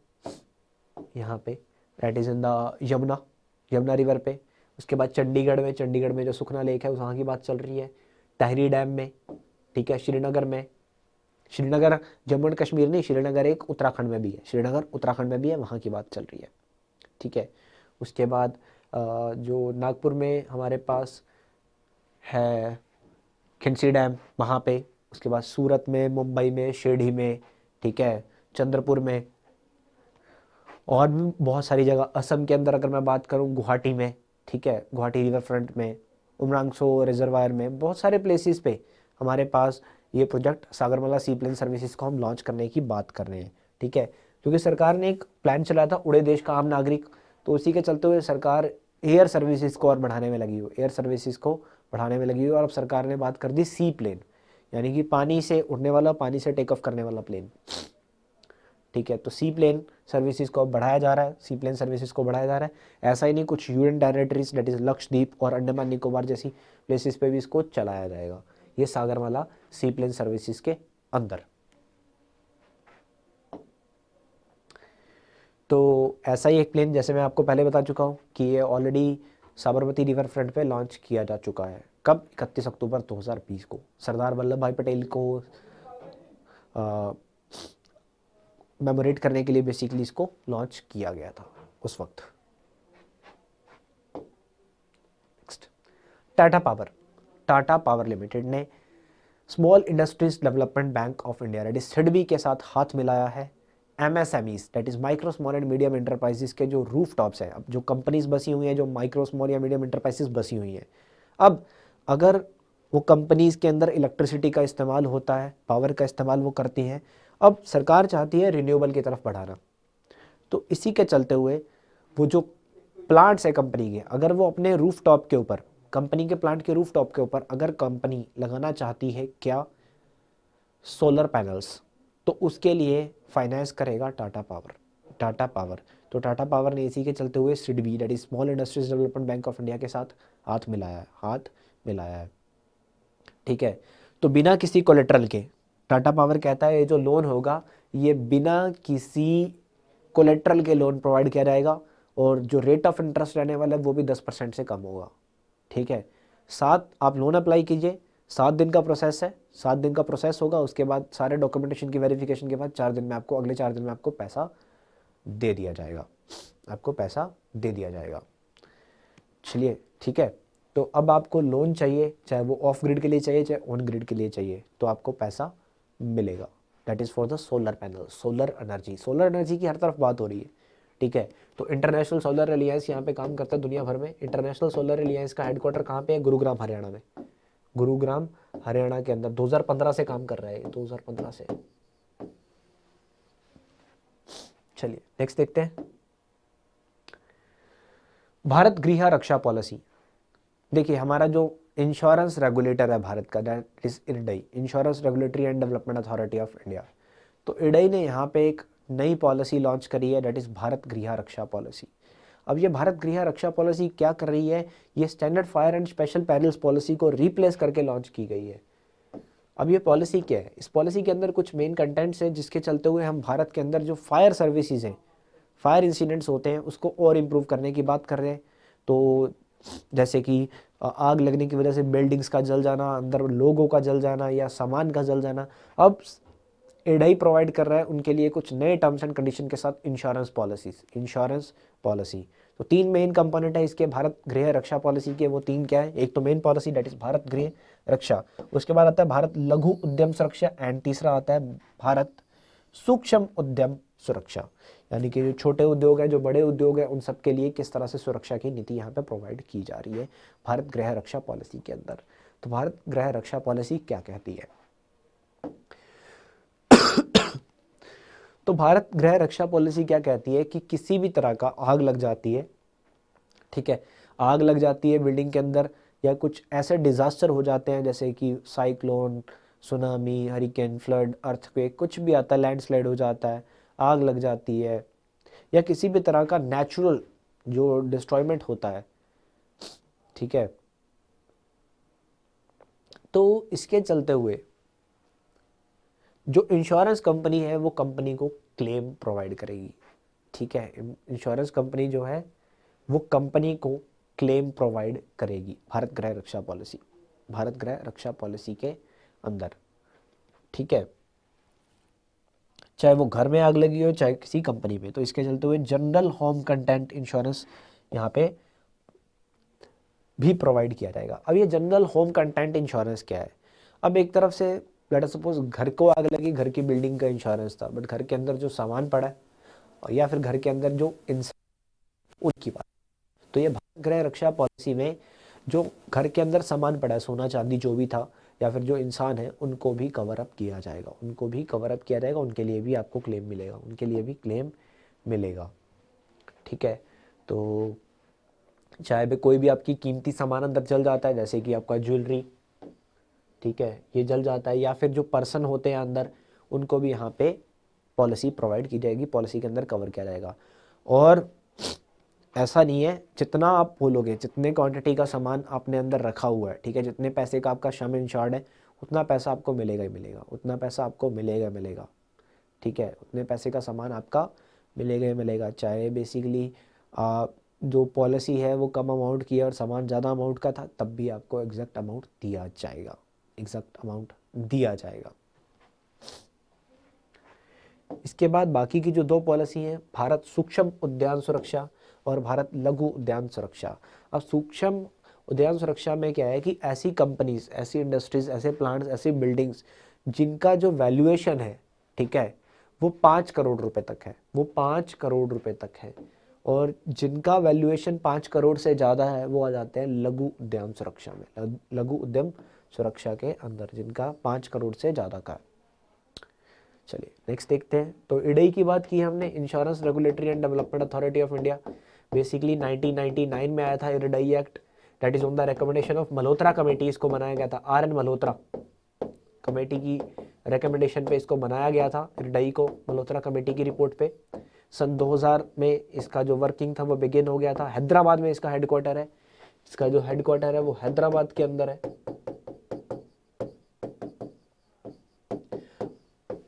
यहाँ पे, that is in the Yamuna river पे। उसके बाद चंडीगढ़ में जो सुखना लेक है वहाँ की बात चल रही है। टहरी डैम में, ठीक है। श्रीनगर जम्मू एंड कश्मीर नहीं, श्रीनगर एक उत्तराखंड में भी है, श्रीनगर उत्तराखंड में भी है, वहाँ की बात चल रही है, ठीक है। उसके बाद जो नागपुर में हमारे पास है खिंडसी डैम, वहाँ पे। उसके बाद सूरत में, मुंबई में, शिरडी में, ठीक है, चंद्रपुर में, और भी बहुत सारी जगह। असम के अंदर अगर मैं बात करूँ गुवाहाटी में, ठीक है, गुवाहाटी रिवर फ्रंट में, उमरांगसो रिजर्वायर में, बहुत सारे प्लेसेस पे हमारे पास ये प्रोजेक्ट सागरमाला सी प्लेन सर्विसेज को हम लॉन्च करने की बात कर रहे हैं, ठीक है। क्योंकि सरकार ने एक प्लान चलाया था, उड़े देश का आम नागरिक, तो उसी के चलते हुए सरकार एयर सर्विसेज को और बढ़ाने में लगी हुई और अब सरकार ने बात कर दी सी प्लेन, यानी कि पानी से उड़ने वाला, पानी से टेक ऑफ करने वाला प्लेन, ठीक है। तो सी प्लेन सर्विसेज को बढ़ाया जा रहा है, ऐसा ही नहीं, कुछ union territories that is Lakshadweep और अंडमान निकोबार जैसी प्लेसेस पे भी इसको चलाया जाएगा, ये सागरमाला सी प्लेन सर्विसेज के अंदर। तो ऐसा ही एक प्लेन, जैसे मैं आपको पहले बता चुका हूँ कि ये ऑलरेडी साबरमती रिवर फ्रंट पे लॉन्च किया जा चुका है। कब? 31 अक्टूबर 2020 को सरदार वल्लभ भाई पटेल को मेमोरेट करने के लिए बेसिकली इसको लॉन्च किया गया था उस वक्त। नेक्स्ट, टाटा पावर लिमिटेड ने small industries development bank of India that is SIDBI के साथ हाथ मिलाया है। MSMEs that is micro small and medium enterprises के जो रूफ टॉप्स हैं, अब जो कंपनीज बसी हुई हैं, जो माइक्रो स्मॉल या मीडियम इंटरप्राइजेस बसी हुई हैं, अब अगर वो कंपनीज के अंदर इलेक्ट्रिसिटी का इस्तेमाल होता है, पावर का इस्तेमाल वो करती हैं, अब सरकार चाहती है रिन्यूएबल की तरफ बढ़ाना। तो इसी के चलते हुए वो जो प्लांट्स है कंपनी के, अगर वो अपने रूफ टॉप के ऊपर, कंपनी के प्लांट के रूफ टॉप के ऊपर अगर कंपनी लगाना चाहती है क्या, सोलर पैनल्स, तो उसके लिए फाइनेंस करेगा टाटा पावर। तो टाटा पावर ने इसी के चलते हुए SIDBI that is small industries development bank of India के साथ हाथ मिलाया है, ठीक है। तो बिना किसी कोलेट्रल के टाटा पावर कहता है ये जो लोन होगा ये बिना किसी कोलेट्रल के लोन प्रोवाइड किया जाएगा, और जो रेट ऑफ इंटरेस्ट रहने वाला है वो भी 10% से कम होगा, ठीक है। आप लोन अप्लाई कीजिए, 7 दिन का प्रोसेस है, 7 दिन का प्रोसेस होगा। उसके बाद सारे डॉक्यूमेंटेशन की वेरिफिकेशन के बाद अगले 4 दिन में आपको पैसा दे दिया जाएगा, चलिए, ठीक है। तो अब आपको लोन चाहिए, चाहे वो ऑफ ग्रिड के लिए चाहिए, चाहे ऑन ग्रिड के लिए चाहिए, तो आपको पैसा मिलेगा। That is for the solar panel, solar energy की हर तरफ बात हो रही है, ठीक है। तो इंटरनेशनल सोलर एलियंस यहाँ पे काम करता है दुनिया भर में। इंटरनेशनल सोलर एलियंस का हेडक्वार्टर कहाँ पे है? गुरुग्राम हरियाणा के अंदर 2015 से काम कर रहा है, 2015 से। चलिए नेक्स्ट देखते हैं, भारत गृह रक्षा पॉलिसी। देखिए हमारा जो इंश्योरेंस रेगुलेटर है भारत का, that is IRDAI, Insurance Regulatory and Development Authority of India. तो इरडई ने यहाँ पे एक नई पॉलिसी लॉन्च करी है, दैट इज भारत गृह रक्षा पॉलिसी। अब ये भारत गृह रक्षा पॉलिसी क्या कर रही है? ये standard fire and special parallels policy को रिप्लेस करके लॉन्च की गई है। अब ये पॉलिसी क्या है? इस पॉलिसी के अंदर कुछ मेन कंटेंट्स हैं जिसके चलते हुए हम भारत के अंदर जो फायर सर्विसेज हैं, फायर इंसिडेंट्स होते हैं, उसको और इम्प्रूव करने की बात कर रहे हैं। तो जैसे कि आग लगने की वजह से बिल्डिंग्स का जल जाना, अंदर लोगों का जल जाना या सामान का जल जाना, अब इरडई प्रोवाइड कर रहा है उनके लिए कुछ नए टर्म्स एंड कंडीशन के साथ इंश्योरेंस पॉलिसी। तो 3 मेन कंपोनेंट है इसके भारत गृह रक्षा पॉलिसी के। वो 3 क्या है? एक तो main policy that is Bharat गृह रक्षा, उसके बाद आता है भारत लघु उद्यम सुरक्षा, एंड तीसरा आता है भारत सूक्ष्म उद्यम सुरक्षा, यानी कि जो छोटे उद्योग है, जो बड़े उद्योग है, उन सब के लिए किस तरह से सुरक्षा की नीति यहाँ पे प्रोवाइड की जा रही है भारत गृह रक्षा पॉलिसी के अंदर। तो भारत गृह रक्षा पॉलिसी क्या कहती है? तो भारत गृह रक्षा पॉलिसी क्या कहती है कि किसी भी तरह का आग लग जाती है, ठीक है, आग लग जाती है बिल्डिंग के अंदर, या कुछ ऐसे डिजास्टर हो जाते हैं जैसे कि cyclone, tsunami, hurricane, flood, earthquake, कुछ भी आता है, लैंडस्लाइड हो जाता है, आग लग जाती है, या किसी भी तरह का नेचुरल जो डिस्ट्रॉयमेंट होता है, ठीक है, तो इसके चलते हुए जो इंश्योरेंस कंपनी है वो कंपनी को क्लेम प्रोवाइड करेगी, ठीक है। इंश्योरेंस कंपनी जो है वो कंपनी को क्लेम प्रोवाइड करेगी भारत गृह रक्षा पॉलिसी, भारत गृह रक्षा पॉलिसी के अंदर, ठीक है, चाहे वो घर में आग लगी हो चाहे किसी कंपनी में। तो इसके चलते हुए जनरल होम कंटेंट इंश्योरेंस यहाँ पे भी प्रोवाइड किया जाएगा। अब ये जनरल होम कंटेंट इंश्योरेंस क्या है? अब एक तरफ से लेट सपोज घर को आग लगी, घर की बिल्डिंग का इंश्योरेंस था, बट घर के अंदर जो सामान पड़ा है या फिर घर के अंदर जो इंसान, उनकी बात। तो ये भारत गृह रक्षा पॉलिसी में जो घर के अंदर सामान पड़ा है, सोना चांदी जो भी था, या फिर जो इंसान है, उनको भी कवर अप किया जाएगा, उनको भी कवर अप किया जाएगा, उनके लिए भी आपको क्लेम मिलेगा, उनके लिए भी क्लेम मिलेगा, ठीक है। तो चाहे भी कोई भी आपकी कीमती सामान अंदर जल जाता है, जैसे कि आपका ज्वेलरी, ठीक है, ये जल जाता है, या फिर जो पर्सन होते हैं अंदर, उनको भी यहाँ पे पॉलिसी प्रोवाइड की जाएगी, पॉलिसी के अंदर कवर किया जाएगा। और ऐसा नहीं है, जितना आप बोलोगे, जितने क्वांटिटी का सामान आपने अंदर रखा हुआ है, ठीक है, जितने पैसे का आपका सम इंश्योर्ड है, उतना पैसा आपको मिलेगा ही मिलेगा, उतना पैसा आपको मिलेगा मिलेगा, ठीक है, उतने पैसे का सामान आपका मिलेगा ही मिलेगा। चाहे बेसिकली जो पॉलिसी है वो कम अमाउंट की है और सामान ज़्यादा अमाउंट का था, तब भी आपको एग्जैक्ट अमाउंट दिया जाएगा, एग्जैक्ट अमाउंट दिया जाएगा। इसके बाद बाकी की जो दो पॉलिसी हैं, भारत सूक्ष्म उद्यान सुरक्षा और भारत लघु उद्यान सुरक्षा। अब सूक्ष्म उद्यान सुरक्षा में क्या है कि ऐसी कंपनीज, ऐसी इंडस्ट्रीज, ऐसे प्लांट्स, ऐसी बिल्डिंग्स जिनका जो वैल्यूएशन है, ठीक है, वो 5 करोड़ रुपए तक है, वो 5 करोड़ रुपए तक है, और जिनका वैल्यूएशन 5 करोड़ से ज़्यादा है वो आ जाते हैं लघु उद्यान सुरक्षा में, लघु उद्यम सुरक्षा के अंदर, जिनका 5 करोड़ से ज़्यादा का है। चलिए नेक्स्ट देखते हैं। तो इडई की बात की हमने, Insurance Regulatory and Development Authority of India, basically 1999 में आया था IRDA act, that is on the recommendation of Malhotra committee, इसको बनाया गया था, आर एन मल्होत्रा कमेटी की रिकमेंडेशन पे इसको बनाया गया था, इडई को, मल्होत्रा कमेटी की रिपोर्ट पे। सन 2000 में इसका जो वर्किंग था वो बिगिन हो गया था। हैदराबाद में इसका हेडक्वार्टर है, इसका जो हेडक्वार्टर है वो हैदराबाद के अंदर है,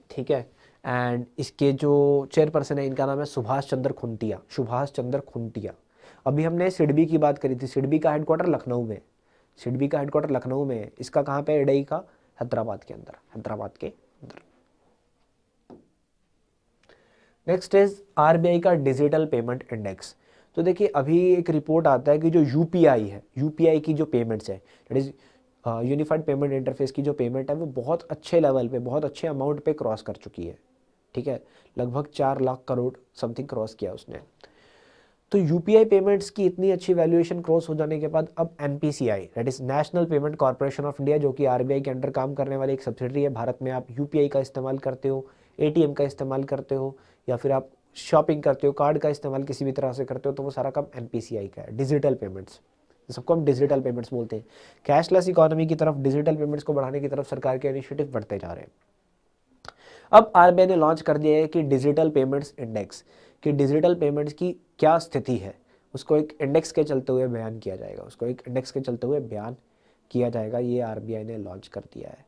ठीक है। एंड इसके जो चेयरपर्सन है, इनका नाम है सुभाष चंद्र खुंटिया, सुभाष चंद्र खुंटिया। अभी हमने सिडबी की बात करी थी, सिडबी का हेडक्वार्टर लखनऊ में, सिडबी का हेडक्वार्टर लखनऊ में है, इसका कहाँ पे है? इडई का हैदराबाद के अंदर, हैदराबाद के अंदर। नेक्स्ट इज आरबीआई का डिजिटल पेमेंट इंडेक्स। तो देखिए अभी एक रिपोर्ट आता है कि जो यूपीआई है, यूपीआई की जो पेमेंट्स है, that is unified payment interface की जो पेमेंट है वो बहुत अच्छे लेवल पे, बहुत अच्छे अमाउंट पे क्रॉस कर चुकी है, ठीक है, लगभग 4 लाख करोड़ समथिंग क्रॉस किया उसने। तो यूपीआई पेमेंट्स की इतनी अच्छी वैल्यूएशन क्रॉस हो जाने के बाद अब NPCI, that is national payment corporation of India, जो कि आरबीआई के अंडर काम करने वाली एक सब्सिडरी है, भारत में आप यूपीआई का इस्तेमाल करते हो, एटीएम का इस्तेमाल करते हो, या फिर आप शॉपिंग करते हो, कार्ड का इस्तेमाल किसी भी तरह से करते हो, तो वो सारा काम एनपीसीआई का है, डिजिटल पेमेंट्स, सबको हम डिजिटल पेमेंट्स बोलते हैं। कैशलेस इकोनॉमी की तरफ, डिजिटल पेमेंट्स को बढ़ाने की तरफ सरकार के इनिशिएटिव बढ़ते जा रहे हैं। अब आरबीआई ने लॉन्च कर दिया है कि डिजिटल पेमेंट्स इंडेक्स, कि डिजिटल पेमेंट्स की क्या स्थिति है, उसको एक इंडेक्स के चलते हुए बयान किया जाएगा, उसको एक इंडेक्स के चलते हुए बयान किया जाएगा, ये आरबीआई ने लॉन्च कर दिया है।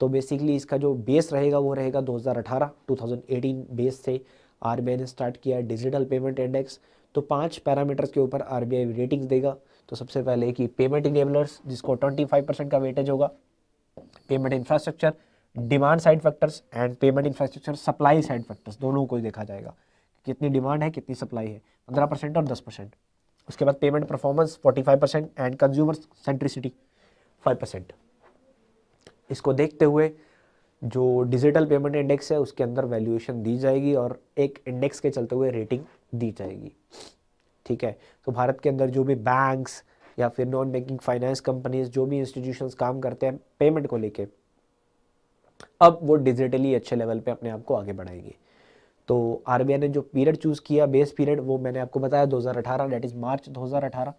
तो बेसिकली इसका जो बेस रहेगा वो रहेगा 2018 बेस से आरबीआई ने स्टार्ट किया है डिजिटल पेमेंट इंडेक्स। तो 5 पैरामीटर्स के ऊपर आरबीआई रेटिंग्स देगा। तो सबसे पहले कि पेमेंट इनेबलर्स, जिसको 25% का वेटेज होगा, payment infrastructure, demand side factors and payment infrastructure supply side factors, दोनों को देखा जाएगा, कितनी डिमांड है कितनी सप्लाई है, 15% और 10%। उसके बाद payment performance 45% and consumer centricity 5%। इसको देखते हुए जो डिजिटल पेमेंट इंडेक्स है उसके अंदर वैल्यूएशन दी जाएगी और एक इंडेक्स के चलते हुए रेटिंग दी जाएगी, ठीक है। तो भारत के अंदर जो भी बैंक्स या फिर नॉन बैंकिंग फाइनेंस कंपनीज, जो भी इंस्टीट्यूशंस काम करते हैं पेमेंट को लेके, अब वो डिजिटली अच्छे लेवल पे अपने आप को आगे बढ़ाएंगे। तो आरबीआई ने जो पीरियड चूज किया, बेस पीरियड, वो मैंने आपको बताया 2018, दैट इज मार्च 2018,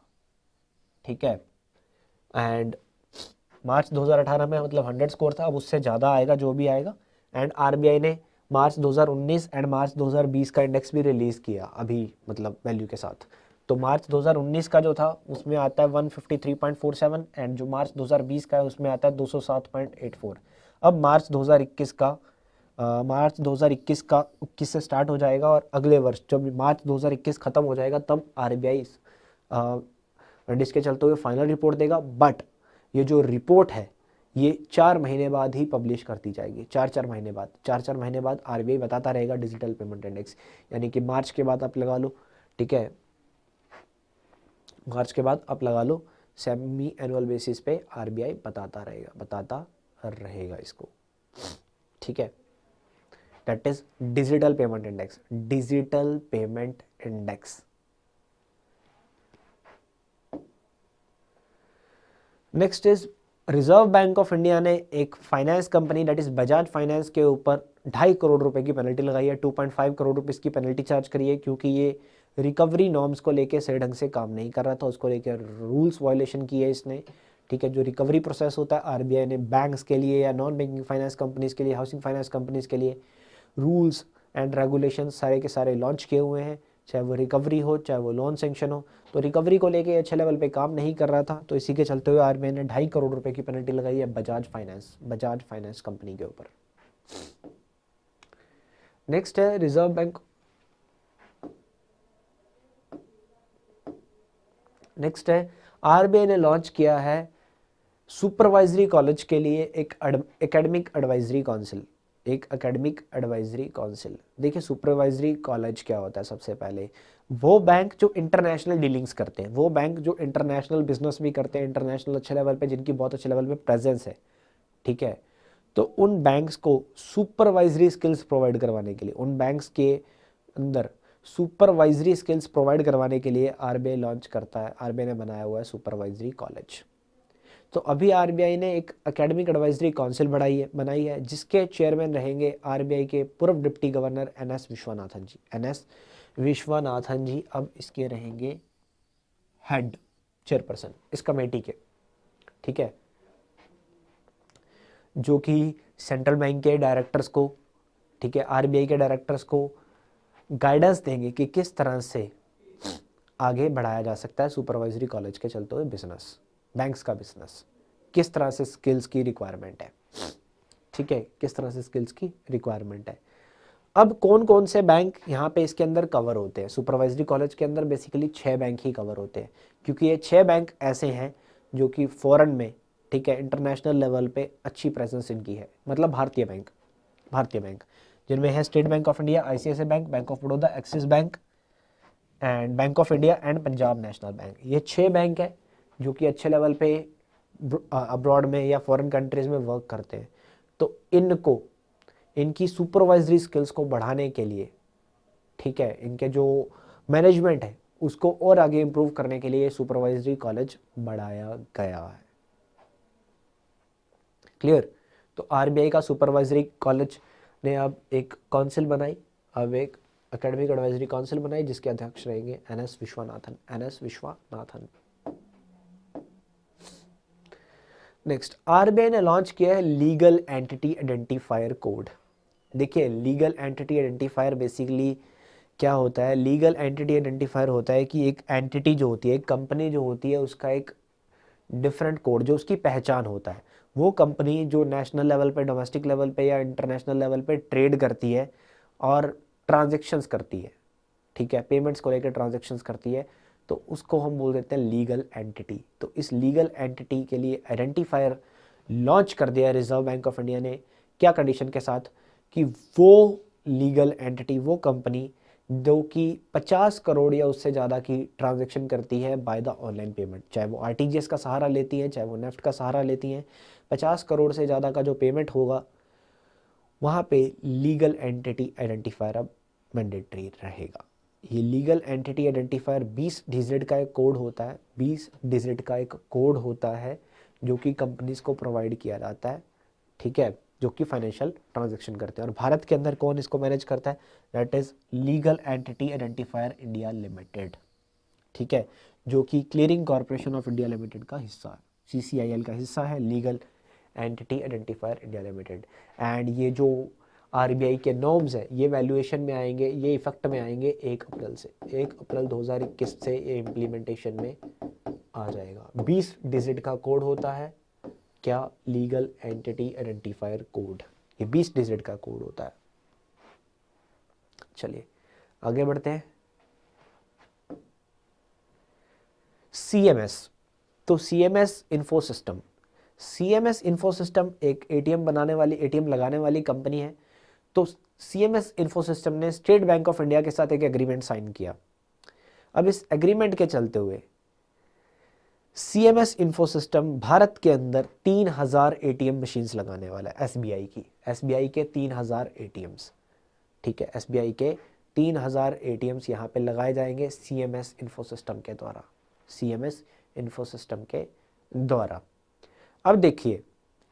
ठीक है। एंड मार्च 2018 में मतलब 100 स्कोर था, अब उससे ज़्यादा आएगा जो भी आएगा। एंड आरबीआई ने मार्च 2019 एंड मार्च 2020 का इंडेक्स भी रिलीज़ किया अभी, मतलब वैल्यू के साथ। तो मार्च 2019 का जो था उसमें आता है 153.47 एंड जो मार्च 2020 का है उसमें आता है 207.84। अब मार्च 2021 का 21 से स्टार्ट हो जाएगा और अगले वर्ष जब मार्च 2021 खत्म हो जाएगा तब आरबीआई जिसके चलते हुए फाइनल रिपोर्ट देगा। बट ये जो रिपोर्ट है ये 4 महीने बाद ही पब्लिश कर दी जाएगी, 4 महीने बाद आरबीआई बताता रहेगा डिजिटल पेमेंट इंडेक्स, यानी कि मार्च के बाद आप लगा लो, ठीक है, मार्च के बाद आप लगा लो, सेमी एनुअल बेसिस पे आरबीआई बताता रहेगा इसको, ठीक है। That is digital payment index. Next is reserve bank of India ने एक finance company that is Bajaj finance के ऊपर 2.5 करोड़ रुपए की पेनल्टी लगाई है, 2.5 करोड़ रुपए की पेनल्टी चार्ज करी है, क्योंकि ये रिकवरी नॉर्म्स को लेके सही ढंग से काम नहीं कर रहा था, उसको लेकर रूल्स वायलेशन की है इसने, ठीक है। जो रिकवरी प्रोसेस होता है आरबीआई ने बैंक्स के लिए या नॉन बैंकिंग फाइनेंस कंपनीज के लिए, हाउसिंग फाइनेंस कंपनीज के लिए रूल्स एंड रेगुलेशन सारे के सारे लॉन्च किए हुए हैं, चाहे वो रिकवरी हो चाहे वो लोन सेंक्शन हो। तो रिकवरी को लेके अच्छे लेवल पे काम नहीं कर रहा था, तो इसी के चलते हुए आरबीआई ने 2.5 करोड़ रुपए की पेनल्टी लगाई है बजाज फाइनेंस कंपनी के ऊपर। नेक्स्ट है रिजर्व बैंक, नेक्स्ट है आरबीआई ने लॉन्च किया है सुपरवाइजरी कॉलेज के लिए एक एकेडमिक एडवाइजरी काउंसिल। देखिए सुपरवाइजरी कॉलेज क्या होता है, सबसे पहले वो बैंक जो इंटरनेशनल डीलिंग्स करते हैं, वो बैंक जो इंटरनेशनल बिजनेस भी करते हैं, इंटरनेशनल अच्छे लेवल पे, जिनकी बहुत अच्छे लेवल पे प्रेजेंस है, ठीक है। तो उन बैंक्स को सुपरवाइजरी स्किल्स प्रोवाइड करवाने के लिए, उन बैंक्स के अंदर सुपरवाइजरी स्किल्स प्रोवाइड करवाने के लिए आरबीआई लॉन्च करता है, आरबीआई ने बनाया हुआ है सुपरवाइजरी कॉलेज। तो अभी आरबीआई ने एक एकेडमिक एडवाइजरी काउंसिल बनाई है जिसके चेयरमैन रहेंगे आरबीआई के पूर्व डिप्टी गवर्नर एनएस विश्वनाथन जी अब इसके रहेंगे हेड चेयरपर्सन इस कमेटी के, ठीक है, जो कि सेंट्रल बैंक के डायरेक्टर्स को, ठीक है, आरबीआई के डायरेक्टर्स को गाइडेंस देंगे कि किस तरह से आगे बढ़ाया जा सकता है सुपरवाइजरी कॉलेज के चलते हुए बिजनेस, बैंक्स का बिजनेस, किस तरह से स्किल्स की रिक्वायरमेंट है, ठीक है, किस तरह से स्किल्स की रिक्वायरमेंट है। अब कौन कौन से बैंक यहाँ पे इसके अंदर कवर होते हैं, सुपरवाइजरी कॉलेज के अंदर बेसिकली 6 बैंक ही कवर होते हैं, क्योंकि ये 6 बैंक ऐसे हैं जो कि फॉरेन में, ठीक है, इंटरनेशनल लेवल पे अच्छी प्रेजेंस इनकी है, मतलब भारतीय बैंक जिनमें है state bank of India, ICICI bank, bank of Baroda, axis bank and bank of India and Punjab national bank. ये 6 बैंक है जो कि अच्छे लेवल पे अब्रॉड में या फॉरेन कंट्रीज में वर्क करते हैं। तो इनको इनकी सुपरवाइजरी स्किल्स को बढ़ाने के लिए, ठीक है, इनके जो मैनेजमेंट है उसको और आगे इंप्रूव करने के लिए सुपरवाइजरी कॉलेज बढ़ाया गया है। क्लियर। तो आरबीआई का सुपरवाइजरी कॉलेज ने अब एक काउंसिल बनाई, अब एक एकेडमिक एडवाइजरी काउंसिल बनाई जिसके अध्यक्ष रहेंगे एनएस विश्वनाथन। नेक्स्ट आरबीआई ने लॉन्च किया है लीगल एंटिटी आइडेंटिफायर कोड। देखिए लीगल एंटिटी आइडेंटिफायर बेसिकली क्या होता है, लीगल एंटिटी आइडेंटिफायर होता है कि एक एंटिटी जो होती है, एक कंपनी जो होती है, उसका एक डिफरेंट कोड जो उसकी पहचान होता है। वो कंपनी जो नेशनल लेवल पे, डोमेस्टिक लेवल पे या इंटरनेशनल लेवल पे ट्रेड करती है और ट्रांजेक्शन्स करती है, ठीक है, पेमेंट्स को लेकर ट्रांजेक्शन्स करती है, तो उसको हम बोल देते हैं लीगल एंटिटी। तो इस लीगल एंटिटी के लिए आइडेंटिफायर लॉन्च कर दिया रिजर्व बैंक ऑफ इंडिया ने, क्या कंडीशन के साथ, कि वो लीगल एंटिटी, वो कंपनी जो कि 50 करोड़ या उससे ज़्यादा की ट्रांजैक्शन करती है बाय द ऑनलाइन पेमेंट, चाहे वो आरटीजीएस का सहारा लेती हैं चाहे वो नेफ्ट का सहारा लेती हैं, 50 करोड़ से ज़्यादा का जो पेमेंट होगा वहाँ पे लीगल एंटिटी आइडेंटिफायर अब मैंडेटरी रहेगा। ये लीगल एंटिटी आइडेंटिफायर 20 डिजिट का एक कोड होता है, 20 डिजिट का एक कोड होता है जो कि कंपनीज को प्रोवाइड किया जाता है, ठीक है, जो कि फाइनेंशियल ट्रांजैक्शन करते हैं। और भारत के अंदर कौन इसको मैनेज करता है, that is legal entity identifier India limited, ठीक है, जो कि clearing corporation of India limited का हिस्सा है। CCIL का हिस्सा है, legal entity identifier India limited. And ये जो RBI के नॉर्म्स है ये वैल्यूएशन में आएंगे, ये इफेक्ट में आएंगे 1 अप्रैल से, 1 अप्रैल 2021 से ये इम्प्लीमेंटेशन में आ जाएगा। 20 डिजिट का कोड होता है क्या, लीगल एंटिटी आइडेंटिफायर कोड, ये 20 डिजिट का कोड होता है। चलिए आगे बढ़ते हैं। CMS, तो CMS info system, CMS info system एक ATM बनाने वाली, ATM लगाने वाली कंपनी है। तो CMS इन्फो सिस्टम ने स्टेट बैंक ऑफ इंडिया के साथ एक एग्रीमेंट साइन किया। अब इस एग्रीमेंट के चलते हुए CMS इन्फो सिस्टम भारत के अंदर 3000 ATM मशीन्स लगाने वाला है, SBI के 3000 ATMs, ठीक है, SBI के 3000 ATMs यहाँ पे लगाए जाएंगे CMS इन्फो सिस्टम के द्वारा, CMS इन्फो सिस्टम के द्वारा। अब देखिए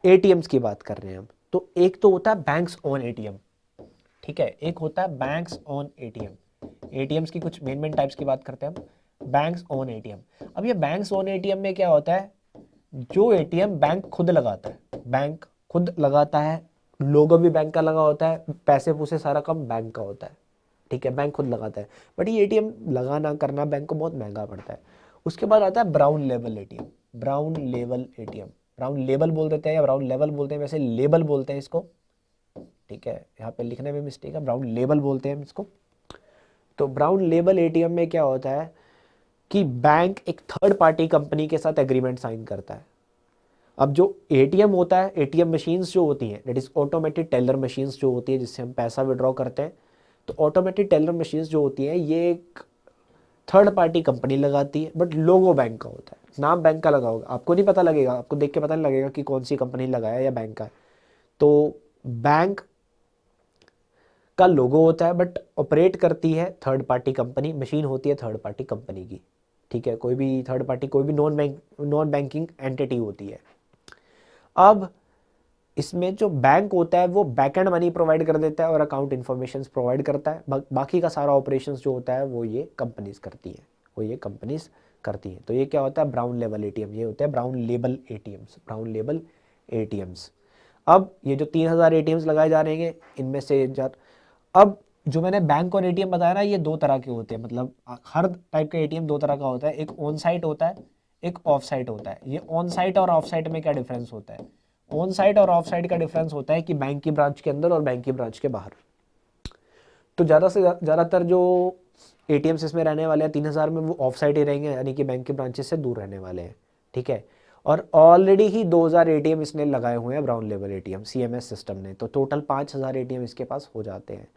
ATMs की बात कर रहे हैं हम, तो एक तो होता है बैंक्स ऑन ATM, ठीक है, एक होता है बैंक्स ऑन ATM। ATMs की कुछ मेन टाइप्स की बात करते हैं हम, बैंक्स ऑन ATM। अब ये बैंक्स ऑन ATM में क्या होता है, जो ATM बैंक खुद लगाता है, बैंक खुद लगाता है, लोगो भी बैंक का लगा होता है, पैसे पूसे सारा काम बैंक का होता है, ठीक है, बैंक खुद लगाता है। बट ये ATM लगाना करना बैंक को बहुत महंगा पड़ता है। उसके बाद आता है brown level ATM, brown level ATM, brown level बोल देते हैं या ब्राउन लेवल बोलते हैं, वैसे लेबल बोलते हैं इसको, ठीक है, यहाँ पे लिखने में मिस्टेक है, ब्राउन लेबल बोलते हैं इसको। तो ब्राउन लेबल ATM में क्या होता है कि बैंक एक थर्ड पार्टी कंपनी के साथ एग्रीमेंट साइन करता है। अब जो ATM होता है, ATM मशीन्स जो होती हैं, that is automated teller machines जो होती है जिससे हम पैसा विड्रॉ करते हैं, तो ऑटोमेटेड टेलर मशीन्स जो होती हैं ये एक थर्ड पार्टी कंपनी लगाती है, बट लोगो बैंक का होता है, नाम बैंक का लगा होगा, आपको नहीं पता लगेगा, आपको देख के पता नहीं लगेगा कि कौन सी कंपनी लगाया या बैंक का है। तो बैंक का लोगो होता है बट ऑपरेट करती है थर्ड पार्टी कंपनी, मशीन होती है थर्ड पार्टी कंपनी की, ठीक है, कोई भी थर्ड पार्टी, कोई भी नॉन बैंकिंग एंटिटी होती है। अब इसमें जो बैंक होता है वो बैकएंड मनी प्रोवाइड कर देता है और अकाउंट इन्फॉर्मेशन प्रोवाइड करता है, बाकी का सारा ऑपरेशंस जो होता है वो ये कंपनीज करती हैं, वो ये कंपनीज करती हैं। तो ये क्या होता है, ब्राउन लेवल ATM, ये होता है brown label ATMs, brown label ATMs। अब ये जो 3000 ATMs लगाए जा रहे हैं इनमें से अब जो मैंने बैंक और ATM बताया ना, ये दो तरह के होते हैं, मतलब हर टाइप का ATM दो तरह का होता है, एक ऑन साइट होता है, एक ऑफ साइट होता है। ये ऑन साइट और ऑफ साइट में क्या डिफरेंस होता है, ऑन साइट और ऑफ साइट का डिफरेंस होता है कि बैंक की ब्रांच के अंदर और बैंक की ब्रांच के बाहर। तो ज़्यादातर जो ATMs इसमें रहने वाले हैं 3000 में, वो ऑफ साइट ही रहेंगे, यानी कि बैंक की ब्रांचेस से दूर रहने वाले हैं, ठीक है। और ऑलरेडी ही 2000 ATM इसने लगाए हुए हैं brown level ATM CMS system ने, तो टोटल 5000 ATM इसके पास हो जाते हैं।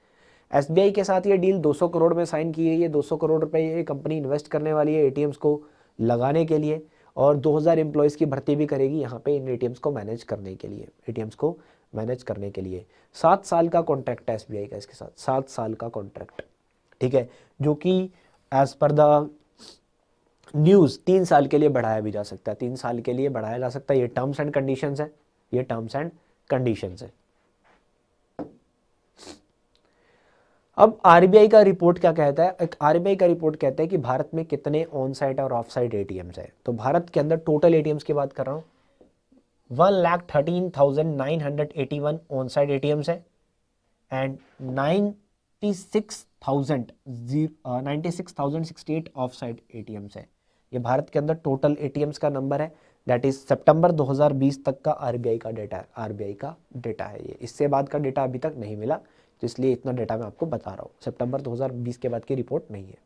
SBI के साथ ये डील 200 करोड़ में साइन की है, ये 200 करोड़ रुपए ये कंपनी इन्वेस्ट करने वाली है ATMs को लगाने के लिए, और 2000 एम्प्लॉयज़ की भर्ती भी करेगी यहाँ पे इन ATMs को मैनेज करने के लिए, ATMs को मैनेज करने के लिए। 7 साल का कॉन्ट्रैक्ट है SBI का इसके साथ, 7 साल का कॉन्ट्रैक्ट, ठीक है, जो कि एज पर द न्यूज़ 3 साल के लिए बढ़ाया भी जा सकता है, 3 साल के लिए बढ़ाया जा सकता है, ये टर्म्स एंड कंडीशंस है, ये टर्म्स एंड कंडीशंस है। अब RBI का रिपोर्ट क्या कहता है, एक RBI का रिपोर्ट कहता है कि भारत में कितने ऑन साइट और ऑफ साइट ATMs है। तो भारत के अंदर टोटल ATMs की बात कर रहा हूँ, 1,13,981 ऑन साइट ATMs है एंड 96,068 ऑफ साइट ATMs है। ये भारत के अंदर टोटल ATMs का नंबर है, दैट इज सितंबर 2020 तक का RBI का डेटा है, RBI का डेटा है ये, इससे बाद का डेटा अभी तक नहीं मिला, तो इसलिए इतना डेटा मैं आपको बता रहा हूँ, सितंबर 2020 के बाद की रिपोर्ट नहीं है।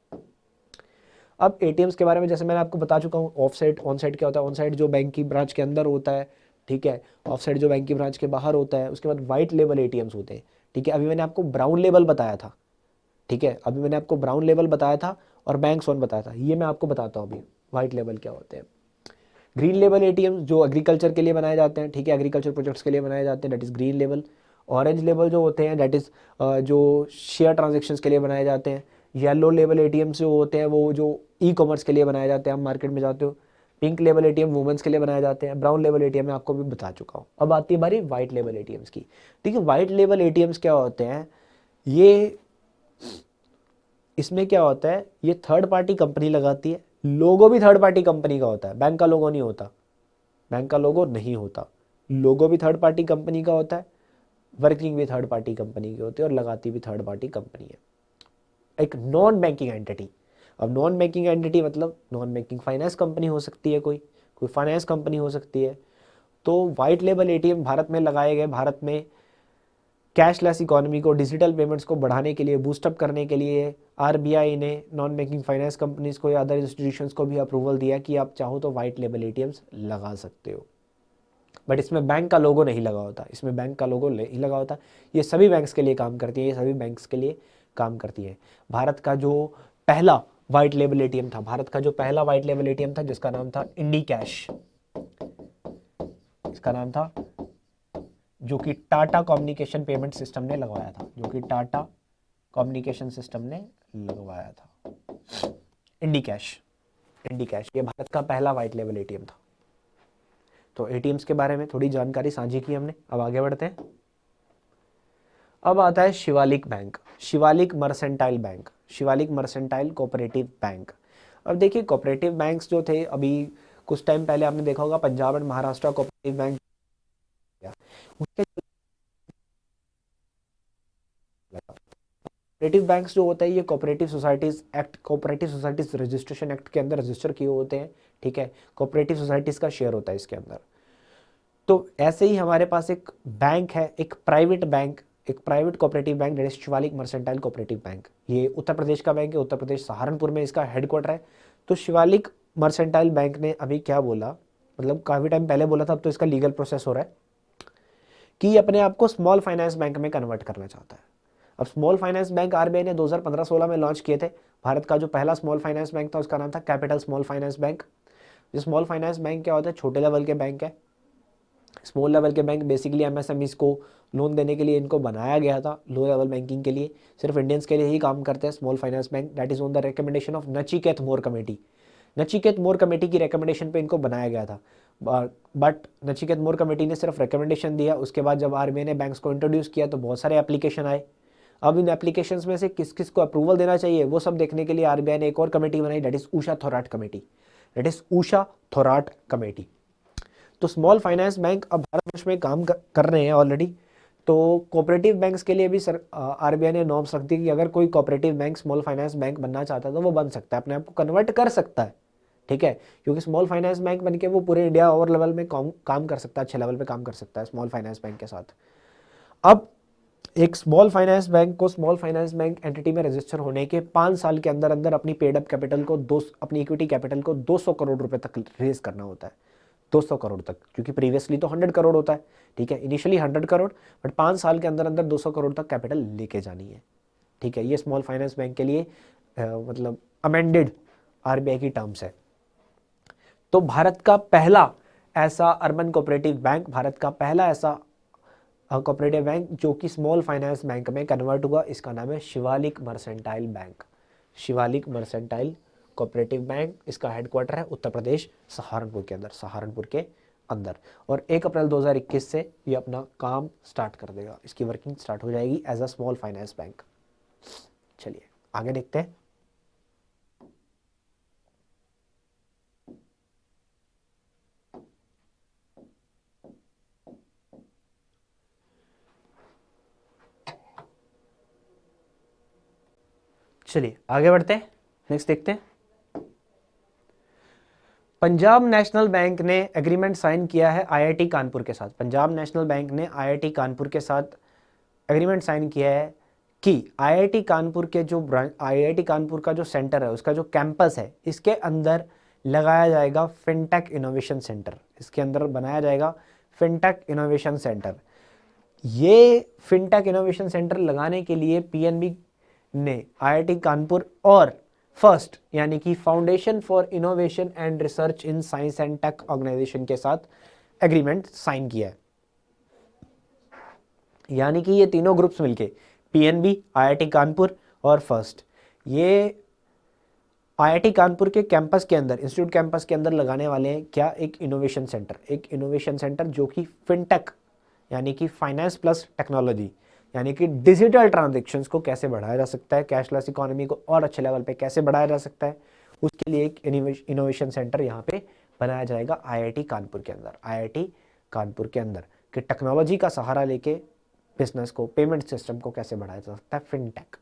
अब ATMs के बारे में जैसे मैंने आपको बता चुका हूँ, ऑफ साइड ऑन साइड क्या होता है, ऑन साइड जो बैंक की ब्रांच के अंदर होता है, ठीक है, ऑफ साइड जो बैंक की ब्रांच के बाहर होता है। उसके बाद वाइट लेवल ATMs होते हैं, ठीक है, अभी मैंने आपको ब्राउन लेवल बताया था, ठीक है, अभी मैंने आपको ब्राउन लेवल बताया था और बैंक्स ऑन बताया था, ये मैं आपको बताता हूँ अभी वाइट लेवल क्या होते हैं। ग्रीन लेवल ATMs जो एग्रीकल्चर के लिए बनाए जाते हैं, ठीक है, एग्रीकल्चर प्रोजेक्ट्स के लिए बनाए जाते हैं, that is green level. Orange level जो होते हैं दैट इज जो शेयर ट्रांजेक्शन्स के लिए बनाए जाते हैं। येलो लेवल ATMs जो होते हैं वो जो ई-कॉमर्स के लिए बनाए जाते हैं, हम मार्केट में जाते हो। पिंक लेवल ATM वुमेंस के लिए बनाए जाते हैं। ब्राउन लेवल ATM मैं आपको भी बता चुका हूँ। अब आती है बारी वाइट लेवल ATMs की, ठीक है। वाइट लेवल ATMs क्या होते हैं, ये इसमें क्या होता है, ये थर्ड पार्टी कंपनी लगाती है, लोगो भी थर्ड पार्टी कंपनी का होता है, बैंक का लोगो नहीं होता, बैंक का लोगो नहीं होता। लोगो भी थर्ड पार्टी कंपनी का होता है, वर्किंग भी थर्ड पार्टी कंपनी की होती है और लगाती भी थर्ड पार्टी कंपनी है। एक नॉन बैंकिंग एंटिटी, अब नॉन बैंकिंग एंटिटी मतलब नॉन बैंकिंग फाइनेंस कंपनी हो सकती है, कोई कोई फाइनेंस कंपनी हो सकती है। तो वाइट लेबल एटीएम भारत में लगाए गए, भारत में कैशलेस इकोनॉमी को, डिजिटल पेमेंट्स को बढ़ाने के लिए, बूस्टअप करने के लिए आरबीआई ने नॉन बैंकिंग फाइनेंस कंपनीज को या अदर इंस्टीट्यूशंस को भी अप्रूवल दिया कि आप चाहो तो वाइट लेबल एटीएम्स लगा सकते हो। बट इसमें बैंक का लोगो नहीं लगा होता, इसमें बैंक का लोगो नहीं लगा होता। ये सभी बैंक्स के लिए काम करती है, ये सभी बैंक्स के लिए काम करती है। भारत का जो पहला वाइट लेबल एटीएम था, भारत का जो पहला वाइट लेबल एटीएम था जिसका नाम था इंडी कैश, इसका नाम था, जो कि टाटा कम्युनिकेशन पेमेंट सिस्टम ने लगवाया था, जो कि टाटा कम्युनिकेशन सिस्टम ने लगवाया था। इंडी कैश, इंडी कैश ये भारत का पहला वाइट लेबल एटीएम था। तो एटीएम्स के बारे में थोड़ी जानकारी साझी की हमने। अब आगे बढ़ते हैं। अब आता है Shivalik bank, Shivalik mercantile bank, Shivalik mercantile cooperative bank. अब देखिए कोऑपरेटिव बैंक्स जो थे, अभी कुछ टाइम पहले आपने देखा होगा Punjab and Maharashtra cooperative bank, उसके कोऑपरेटिव बैंक्स जो होता है ये cooperative societies act, cooperative societies registration act के अंदर रजिस्टर किए होते हैं। ठीक है, कोऑपरेटिव सोसाइटीज का शेयर होता है इसके अंदर। तो ऐसे ही हमारे पास एक बैंक है, एक प्राइवेट बैंक, एक private cooperative bank, that is Shivalik mercantile cooperative bank. ये उत्तर प्रदेश का बैंक है, उत्तर प्रदेश सहारनपुर में इसका हेडक्वार्टर है। तो शिवालिक मर्सेंटाइल बैंक ने अभी क्या बोला, मतलब काफ़ी टाइम पहले बोला था, अब तो इसका लीगल प्रोसेस हो रहा है कि अपने आप को स्मॉल फाइनेंस बैंक में कन्वर्ट करना चाहता है। अब स्मॉल फाइनेंस बैंक आरबीआई ने 2015-16 में लॉन्च किए थे। भारत का जो पहला स्मॉल फाइनेंस बैंक था उसका नाम था कैपिटल स्मॉल फाइनेंस बैंक। जो स्मॉल फाइनेंस बैंक क्या होता है, छोटे लेवल के बैंक है। स्मॉल लेवल के बैंक बेसिकली एमएसएमईज को लोन देने के लिए इनको बनाया गया था, लो लेवल बैंकिंग के लिए, सिर्फ इंडियंस के लिए ही काम करते हैं small finance bank. That is on the recommendation of Nachiket more committee, Nachiket more committee की रिकमेंडेशन पे इनको बनाया गया था। बट नचिकेत मोर कमेटी ने सिर्फ रिकमेंडेशन दिया, उसके बाद जब आरबीआई ने बैंक्स को इंट्रोड्यूस किया तो बहुत सारे एप्लीकेशन आए। अब इन एप्लीकेशंस में से किस किस को अप्रूवल देना चाहिए वो सब देखने के लिए आरबीआई ने एक और कमेटी बनाई, that is Usha Thorat committee, that is Usha Thorat committee. तो स्मॉल फाइनेंस बैंक अब भारतवर्ष में काम कर रहे हैं ऑलरेडी। तो कोऑपरेटिव बैंक्स के लिए भी सर आरबीआई ने नॉर्म्स रख दी कि अगर कोई cooperative bank small finance bank बनना चाहता है तो वो बन सकता है, अपने आप को कन्वर्ट कर सकता है। ठीक है, क्योंकि स्मॉल फाइनेंस बैंक बन के वो पूरे इंडिया ओवर लेवल में काम कर सकता है, अच्छे लेवल पे काम कर सकता है स्मॉल फाइनेंस बैंक के साथ। अब एक स्मॉल फाइनेंस बैंक को स्मॉल फाइनेंस बैंक एंटिटी में रजिस्टर होने के 5 साल के अंदर अंदर अपनी पेड अप कैपिटल को अपनी इक्विटी कैपिटल को 200 करोड़ रुपए तक रेज करना होता है, 200 करोड़ तक, क्योंकि प्रीवियसली तो 100 करोड़ होता है। ठीक है, इनिशियली 100 करोड़, बट 5 साल के अंदर अंदर 200 करोड़ तक कैपिटल लेके जानी है। ठीक है, ये स्मॉल फाइनेंस बैंक के लिए मतलब अमेंडेड आरबीआई की टर्म्स है। तो भारत का पहला ऐसा अर्बन कोऑपरेटिव बैंक, भारत का पहला ऐसा कोऑपरेटिव बैंक जो कि स्मॉल फाइनेंस बैंक में कन्वर्ट हुआ, इसका नाम है Shivalik mercantile bank, Shivalik mercantile cooperative bank. इसका हेडक्वार्टर है उत्तर प्रदेश सहारनपुर के अंदर, सहारनपुर के अंदर। और 1 अप्रैल 2021 से ये अपना काम स्टार्ट कर देगा, इसकी वर्किंग स्टार्ट हो जाएगी as a small finance bank. चलिए आगे देखते हैं। चलिए आगे बढ़ते हैं, नेक्स्ट देखते हैं। पंजाब नेशनल बैंक ने एग्रीमेंट साइन किया है आईआईटी कानपुर के साथ, पंजाब नेशनल बैंक ने आईआईटी कानपुर के साथ एग्रीमेंट साइन किया है कि आईआईटी कानपुर के जो आईआईटी कानपुर का जो सेंटर है, उसका जो कैंपस है, इसके अंदर लगाया जाएगा फिनटेक इनोवेशन सेंटर, इसके अंदर बनाया जाएगा फिनटेक इनोवेशन सेंटर। ये फिनटेक इनोवेशन सेंटर लगाने के लिए पीएनबी ने आईआईटी कानपुर और फर्स्ट यानी कि foundation for innovation and research in science and tech organisation के साथ एग्रीमेंट साइन किया है। यानी कि ये तीनों ग्रुप्स मिलके पीएनबी, आईआईटी कानपुर और फर्स्ट, ये आईआईटी कानपुर के कैंपस के अंदर, इंस्टीट्यूट कैंपस के अंदर लगाने वाले हैं क्या, एक इनोवेशन सेंटर, एक इनोवेशन सेंटर जो कि फिनटेक यानी कि फाइनेंस प्लस टेक्नोलॉजी, यानी कि डिजिटल ट्रांजेक्शन्स को कैसे बढ़ाया जा सकता है, कैशलेस इकोनॉमी को और अच्छे लेवल पे कैसे बढ़ाया जा सकता है, उसके लिए एक इनोवेशन सेंटर यहाँ पे बनाया जाएगा आईआईटी कानपुर के अंदर, आईआईटी कानपुर के अंदर, कि टेक्नोलॉजी का सहारा लेके बिजनेस को, पेमेंट सिस्टम को कैसे बढ़ाया जा सकता है, फिनटेक।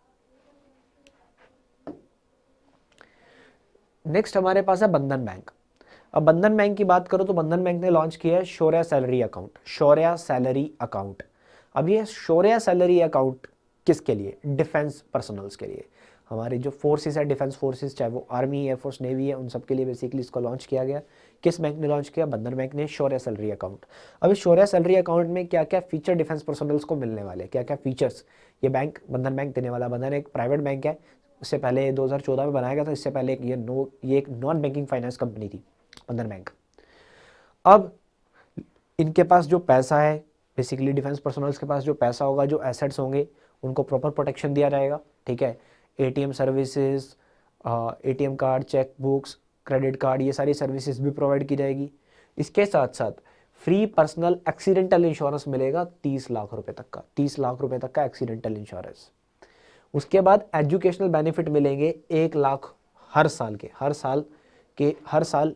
नेक्स्ट हमारे पास है बंधन बैंक। अब बंधन बैंक की बात करो तो बंधन बैंक ने लॉन्च किया है शौर्य सैलरी अकाउंट, शौर्य सैलरी अकाउंट। अब ये शौर्य सैलरी अकाउंट किसके लिए? डिफेंस पर्सनल्स के लिए। हमारी जो फोर्सेस है, डिफेंस फोर्सेस, चाहे वो आर्मी, एयरफोर्स, नेवी है, उन सब के लिए बेसिकली इसको लॉन्च किया गया। किस बैंक ने लॉन्च किया? बंधन बैंक ने शौर्य सैलरी अकाउंट। अब इस शौर्य सैलरी अकाउंट में क्या क्या फीचर डिफेंस पर्सनल्स को मिलने वाले, क्या क्या फीचर्स ये बैंक, बंधन बैंक देने वाला। बंधन एक प्राइवेट बैंक है, इससे पहले 2014 में बनाया गया था, इससे पहले ये एक नॉन बैंकिंग फाइनेंस कंपनी थी बंधन बैंक। अब इनके पास जो पैसा है, बेसिकली डिफेंस पर्सनल्स के पास जो पैसा होगा, जो एसेट्स होंगे, उनको प्रॉपर प्रोटेक्शन दिया जाएगा, ठीक है। ATM services, ATM card, cheque books, credit card, ये सारी सर्विसेज भी प्रोवाइड की जाएगी। इसके साथ साथ फ्री पर्सनल एक्सीडेंटल इंश्योरेंस मिलेगा 30 लाख रुपए तक का, 30 लाख रुपए तक का एक्सीडेंटल इंश्योरेंस। उसके बाद एजुकेशनल बेनिफिट मिलेंगे 1 लाख हर साल के, हर साल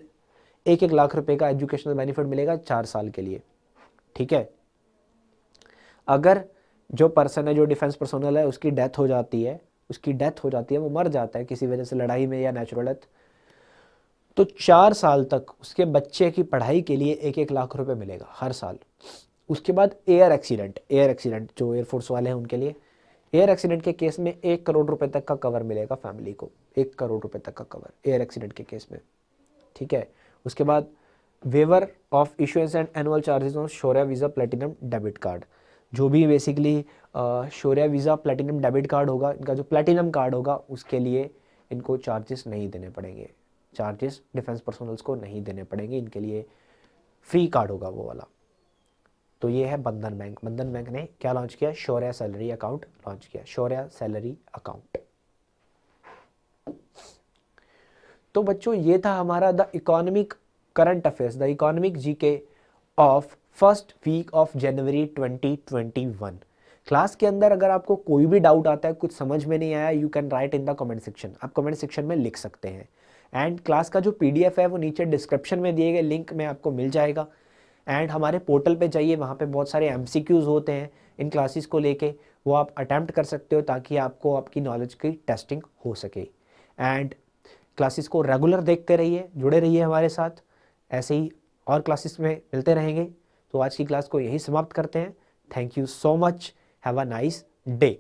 1-1 लाख रुपए का एजुकेशनल बेनिफिट मिलेगा 4 साल के लिए, ठीक है। अगर जो पर्सन है, जो डिफेंस पर्सनल है, उसकी डेथ हो जाती है, वो मर जाता है किसी वजह से, लड़ाई में या नेचुरल डेथ, तो 4 साल तक उसके बच्चे की पढ़ाई के लिए 1-1 लाख रुपए मिलेगा हर साल। उसके बाद एयर एक्सीडेंट जो एयरफोर्स वाले हैं उनके लिए, एयर एक्सीडेंट के केस में 1 करोड़ रुपए तक का कवर मिलेगा फैमिली को, 1 करोड़ रुपए तक का कवर एयर एक्सीडेंट के केस में, ठीक है। उसके बाद waiver of issuance and annual charges on Shaurya Visa platinum debit card. जो भी basically Shaurya Visa platinum debit card होगा, इनका जो प्लेटिनम कार्ड होगा, उसके लिए इनको चार्जेस नहीं देने पड़ेंगे, चार्जेस डिफेंस पर्सनल्स को नहीं देने पड़ेंगे, इनके लिए फ्री कार्ड होगा वो वाला। तो ये है बंधन बैंक। बंधन बैंक ने क्या लॉन्च किया? शौर्य सैलरी अकाउंट लॉन्च किया, शौर्य सैलरी अकाउंट। तो बच्चों ये था हमारा the economic current affairs, the economic GK of first week of January 2021। Class के अंदर अगर आपको कोई भी डाउट आता है, कुछ समझ में नहीं आया, you can write in the comment section, आप कमेंट सेक्शन में लिख सकते हैं। एंड क्लास का जो पीडीएफ है वो नीचे डिस्क्रिप्शन में दिए गए लिंक में आपको मिल जाएगा। एंड हमारे पोर्टल पे जाइए, वहाँ पे बहुत सारे एमसीक्यूज होते हैं इन क्लासेस को लेके, वो आप अटैम्प्ट कर सकते हो ताकि आपको आपकी नॉलेज की टेस्टिंग हो सके। एंड क्लासेस को रेगुलर देखते रहिए, जुड़े रहिए हमारे साथ, ऐसे ही और क्लासेस में मिलते रहेंगे। तो आज की क्लास को यही समाप्त करते हैं। Thank you so much, have a nice day.